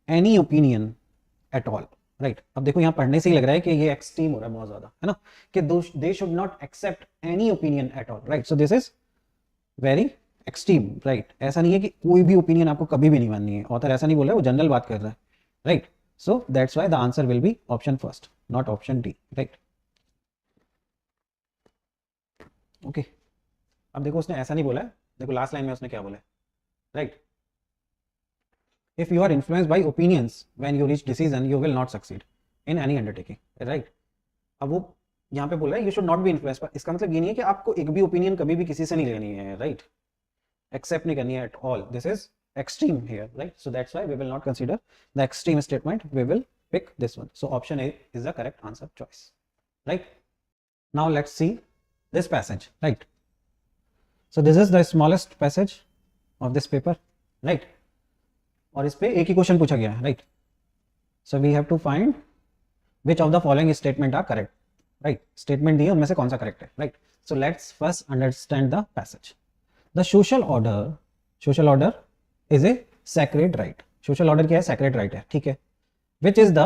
any opinion at all, right. अब देखो यहाँ पढ़ने से ही लग रहा है कि ये एक्सट्रीम हो रहा है बहुत ज्यादा, है ना, कि they should not accept any opinion at all, right, so this is very extreme, right. ऐसा नहीं है कि कोई भी ओपिनियन आपको कभी भी नहीं माननी है, ऑथर ऐसा नहीं बोल रहा है, वो जनरल बात कर रहा है, right, so that's why the answer will be option first, not option D, right. Okay, अब देखो उसने ऐसा नहीं बोला है, देखो लास्ट लाइन में उसने क्या बोला है, right, if you are influenced by opinions when you reach decision you will not succeed in any undertaking, right. अब वो यहाँ पे बोल रहा है you should not be influenced, इसका मतलब ये नहीं है कि आपको एक भी ओपिनियन कभी भी किसी से नहीं लेनी है, राइट, एक्सेप्ट नहीं करनी है at all, this is extreme here, right? So that's why we will not consider the extreme statement, we will pick this one. So option A is the correct answer choice, right? Now let's see this passage, right? So this is the smallest passage of this paper, right? और इस पे एक ही question पूछा गया है, right? So we have to find which of the following statement are correct, right? Statement दिए उनमें से कौन सा correct है, right? So let's first understand the passage. The social order is a sacred right. Social order क्या है? Sacred right है, ठीक है, which is the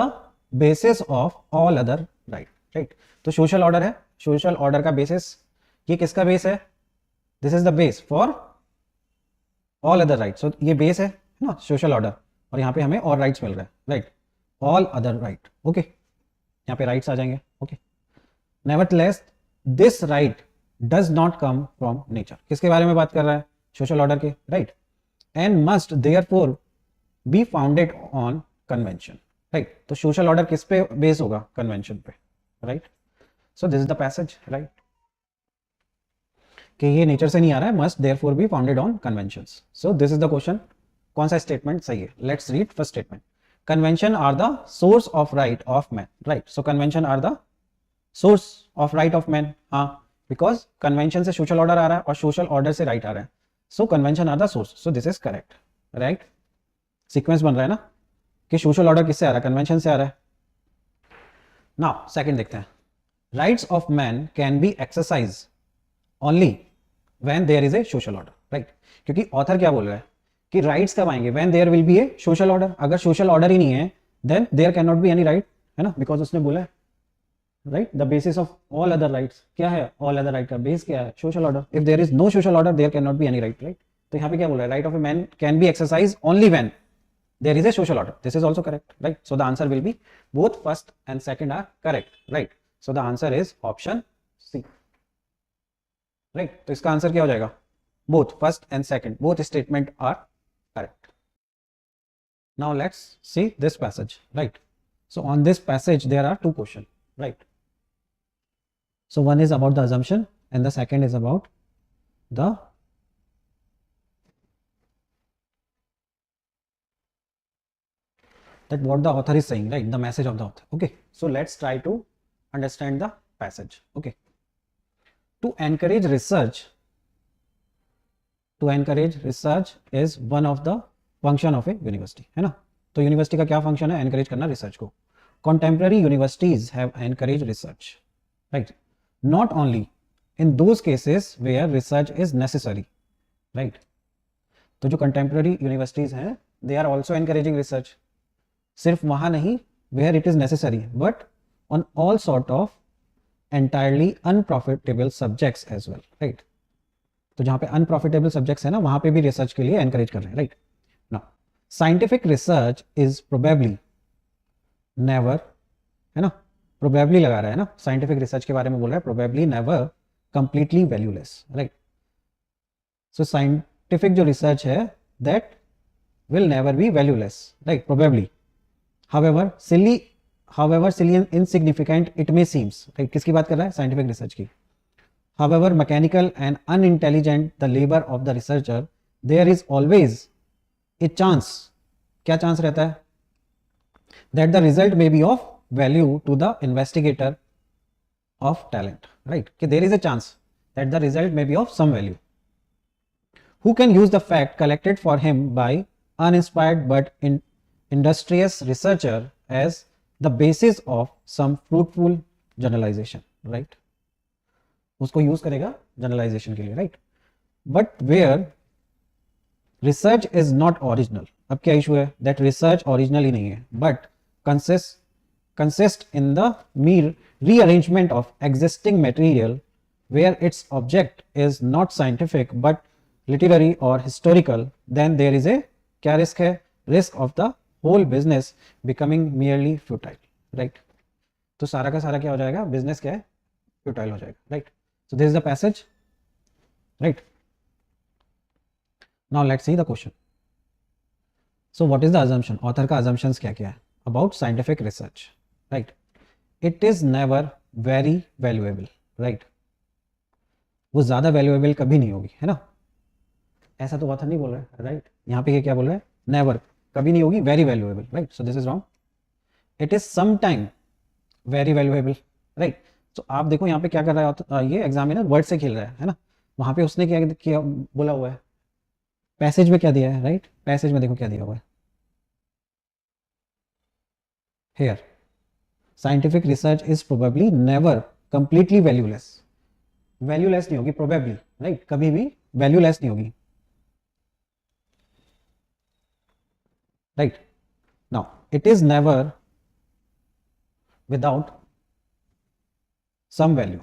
basis of all other right, right? तो social order है, social order का basis, ये किसका base है? This is the base for all other rights. So ये base है ना social order, और यहाँ पे हमें और rights मिल रहा है, right? All other right, okay? यहाँ पे rights आ जाएंगे, okay? Nevertheless, this right does not come from nature. किसके बारे में बात कर रहा है? Social order के, right? And must therefore be founded on convention, right? तो social order किस पे base होगा? Convention पे, right? So this is the passage, right? कि ये nature से नहीं आ रहा है, must therefore be founded on conventions. So this is the question. कौन सा statement सही है? Let's read first statement. Convention are the source of right of man, right? So convention are the source of right of man. हाँ, because convention से social order आ रहा है और social order से right आ रहा है. So convention are the source. So this is correct, right? Sequence बन रहा है ना कि social order किससे आ रहा है? Convention से आ रहा है. Now second देखते हैं. Rights of man can be exercised only when there is a social order, right? क्योंकि author क्या बोल रहा है कि rights कब आएंगे? When there will be a social order. अगर social order ही नहीं है then there cannot be any right, है ना? Because उसने बोला है, right? The basis of all other rights क्या है? All other right का base क्या है? Social order. If there is no social order, there cannot be any right, right? तो यहाँ पे क्या बोल रहा है? Right of a man can be exercised only when there is a social order. This is also correct, right? So the answer will be both first and second are correct, right? So the answer is option C, right? तो इसका answer क्या हो जाएगा? Both first and second, both statement are correct. Now let's see this passage, right? So on this passage there are two questions, right? So one is about the assumption and the second is about the that what the author is saying, right? The message of the author. Okay, so let's try to understand the passage. Okay, to encourage research is one of the function of a university, है ना? तो university का क्या function है? Encourage करना research को. Contemporary universities have encouraged research, right? Not only in those cases where research is necessary, right? तो जो contemporary universities हैं they are also encouraging research. सिर्फ वहाँ नहीं where it is necessary, but on all sort of entirely unprofitable subjects as well, right? तो जहाँ पे unprofitable subjects है ना वहाँ पे भी research के लिए encourage कर रहे हैं, right? Now, scientific research is probably never, है ना, probably लगा रहा है ना, scientific research के बारे में बोल रहा है, probably never completely valueless, right? So scientific जो research है that will never be valueless, right? Probably. However silly and insignificant it may seems, right? किसकी बात कर रहा है? scientific research की. However mechanical and unintelligent the labor of the researcher, there is always a chance, क्या chance रहता है? That the result may be of value to the investigator of talent, right? कि there is a chance that the result may be of some value, who can use the fact collected for him by uninspired but industrious researcher as the basis of some fruitful generalization, right? उसको use करेगा generalization के लिए, राइट? But where research is not original, अब क्या issue है? That research original ही नहीं है, but consist in the mere rearrangement of existing material where its object is not scientific but literary or historical, then there is a क्या risk है? Risk of the whole business becoming merely futile, right? तो सारा का सारा क्या हो जाएगा? Business क्या है? futile हो जाएगा, right? So this is the passage, right? Now let's see the question. So what is the assumption? Author का assumptions क्या क्या है about scientific research? Right, it is never very valuable, right, वो ज्यादा वैल्यूएबल कभी नहीं होगी, है ना, ऐसा तो ऑथर नहीं बोल रहा है, राइट, यहाँ पे ये क्या बोल रहा है, नेवर, कभी नहीं होगी, very valuable, right, so this is wrong, it is some time very valuable, right. तो आप देखो यहाँ पे क्या कर रहा है, ये एग्जामिनर वर्ड से खेल रहा है ना, वहां पे उसने क्या किया बोला हुआ है, पैसेज में क्या दिया है, राइट, पैसेज में देखो क्या दिया हुआ है, here scientific research is probably never completely valueless, valueless नहीं होगी प्रोबेबली, राइट, कभी भी वैल्यूलेस नहीं होगी, right. Now it is never without some value,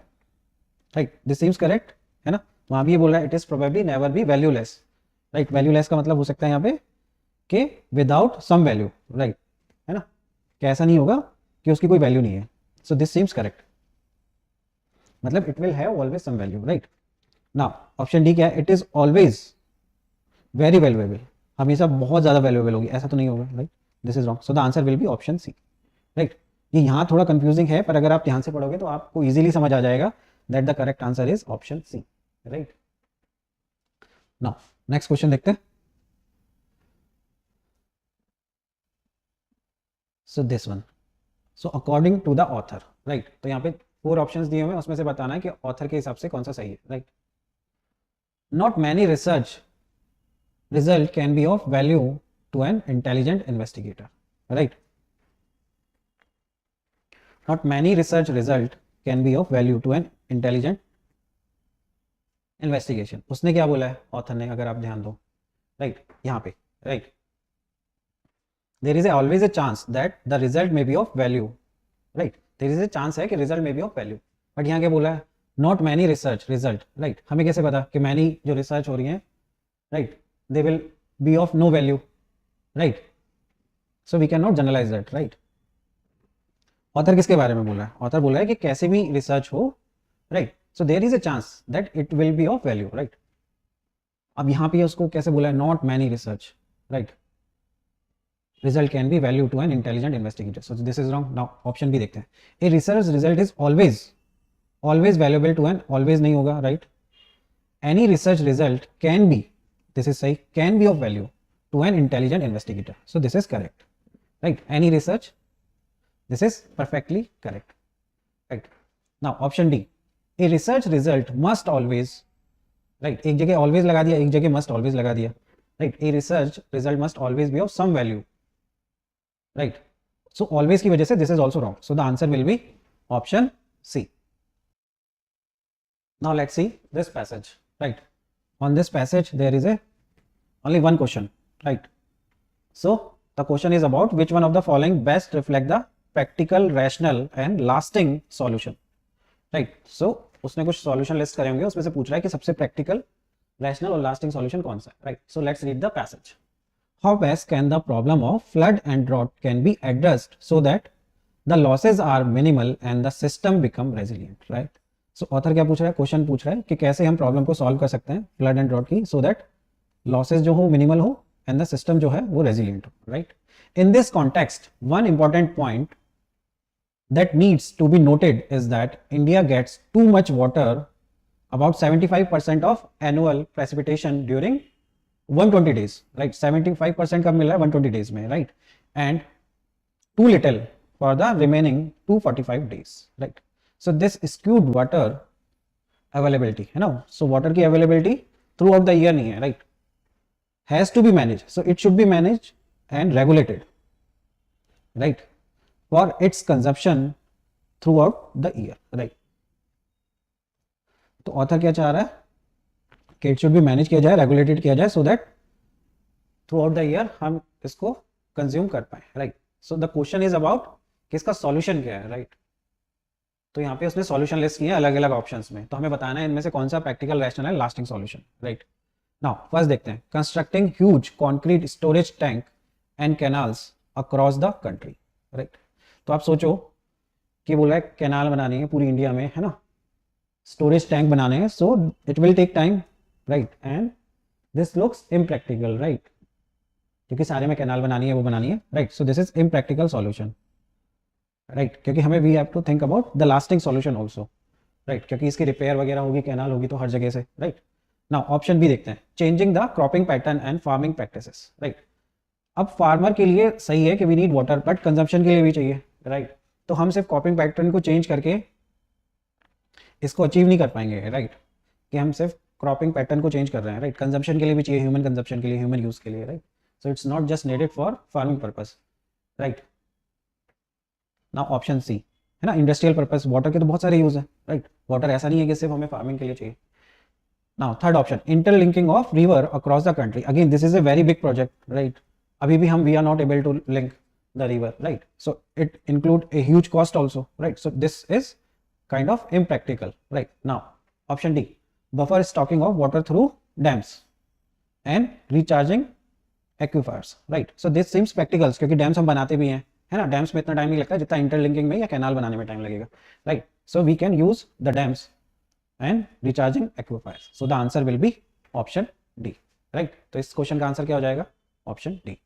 right, this seems correct, है ना, वहां भी ये बोल रहा है it is probably never be valueless, right, valueless का मतलब हो सकता है यहाँ पे कि विदाउट सम वैल्यू, राइट, है ना, कि ऐसा नहीं होगा कि उसकी कोई वैल्यू नहीं है, सो दिस सीम्स करेक्ट, मतलब it will have always some value, right. Now option D क्या है, it is always very valuable, हमेशा बहुत ज्यादा वैल्यूएबल होगी, ऐसा तो नहीं होगा, right, this is wrong, so the answer will be option C, right. ये यहाँ थोड़ा कंफ्यूजिंग है, पर अगर आप ध्यान से पढ़ोगे तो आपको इजीली समझ आ जाएगा that the correct answer is option C, right. Now next question देखते हैं, so this one, so according to the author, right, तो यहाँ पे 4 ऑप्शंस दिए हुए हैं, उसमें से बताना है कि ऑथर के हिसाब से कौन सा सही है, right. Not many research result can be of value to an intelligent investigator, right, not many research result can be of value to an intelligent investigation, उसने क्या बोला है ऑथर ने, अगर आप ध्यान दो, राइट, यहाँ पे, right, there is always a chance that the result may be of value, right, there is a chance है कि result may be of value, but यहाँ क्या बोला है, not many research result, right, हमें कैसे पता कि मैनी जो रिसर्च हो रही है, right, they will be of no value, right, so we can not generalize that, right. Author किसके बारे में बोला है, ऑथर बोला है कि कैसे भी रिसर्च हो, right, so there is a chance that it will be of value, right. अब यहाँ पे उसको कैसे बोला है, not many research, right, result can be value to an intelligent investigator, so this is wrong. Now option भी देखते हैं, a research result is always, always valuable to an, always नहीं होगा, right, any research result can be, this is सही, can be of value to an intelligent investigator, so this is correct, right, any research, this is perfectly correct, right। now option D, a research result must always, right, एक जगह always लगा दिया, एक जगह must always लगा दिया, right, a research result must always be of some value, right, so always की वजह से this is also wrong, so the answer will be option C। now let's see this passage, right, on this passage there is a only one question, right, so the question is about which one of the following best reflect the practical rational and lasting solution, right, so उसने कुछ solution list करे होंगे, उसमें से पूछ रहा है कि सबसे प्रैक्टिकल, रैशनल और लास्टिंग सॉल्यूशन कौन सा है, right, so let's read the passage. How best can the problem of flood and drought can be addressed so that the losses are minimal and the system become resilient, right, so author क्या पूछ रहा है, question पूछ रहा है कि कैसे हम प्रॉब्लम को सॉल्व कर सकते हैं फ्लड एंड ड्रॉट की, सो दैट लॉसेज जो हो मिनिमल हो एंड द सिस्टम जो है वो रेजिलिएंट हो, right. In this context one important point that needs to be noted is that India gets too much water, about 75% of annual precipitation during 120 days, right, 75% कब मिल रहा है 120 days में, right, and too little for the remaining 245 days, right, so this skewed water availability, है ना, so water की availability throughout the year नहीं है, right, has to be managed, so it should be managed and regulated, right, for its consumption throughout the year, right, तो author क्या चाह रहा है कि इट शुड बी मैनेज किया जाए, रेगुलेटेड किया जाए, so that through out the year हम इसको कंज्यूम कर पाए, right, so the question is about कि इसका सॉल्यूशन क्या है, राइट, तो यहाँ पे उसने सॉल्यूशन लिस्ट किया अलग अलग ऑप्शंस में, तो हमें बताना है इनमें से कौन सा practical, rational and lasting solution, right. Now first देखते हैं, constructing huge concrete storage tank and canals across the country, right, तो आप सोचो कि बोला है कैनाल बनानी है पूरी इंडिया में, है ना, स्टोरेज टैंक बनाने हैं, so it will take time, right, and this looks impractical, right, क्योंकि सारे में कैनाल बनानी है वो बनानी है, right, so this is impractical solution, right, क्योंकि हमें we have to think about the lasting solution also, right, क्योंकि इसकी रिपेयर वगैरह होगी, कैनाल होगी तो हर जगह से, राइट। नाउ ऑप्शन बी देखते हैं, changing the cropping pattern and farming practices, right. अब फार्मर के लिए सही है कि we need water, but consumption के लिए भी चाहिए, राइट। तो हम सिर्फ क्रॉपिंग पैटर्न को चेंज करके इसको अचीव नहीं कर पाएंगे, राइट, कि हम सिर्फ क्रॉपिंग पैटर्न को चेंज कर रहे हैं, राइट। कंजम्पशन के लिए भी चाहिए, ह्यूमन कंजम्पशन के लिए, ह्यूमन यूज के लिए, right. So it's not just needed for farming purpose, right. Now option C है ना, इंडस्ट्रियल पर्पस, वाटर के तो बहुत सारे यूज है, राइट। वाटर ऐसा नहीं है कि सिर्फ हमें फार्मिंग के लिए चाहिए। Now third option, interlinking of river across the country, again this is a very big project, right. अभी भी हम we are not able to link the river, right? So it include a huge cost also, right? So this is kind of impractical, right? Now option D, buffer stocking of water through dams and recharging aquifers, right? So this seems practical, क्योंकि dams हम बनाते भी हैं, है ना। Dams में इतना time नहीं लगता जितना इंटरलिंकिंग में या कैनाल बनाने में टाइम लगेगा, right. So we can use the dams and recharging aquifers, so the answer will be option D, right. तो इस क्वेश्चन का आंसर क्या हो जाएगा, ऑप्शन डी।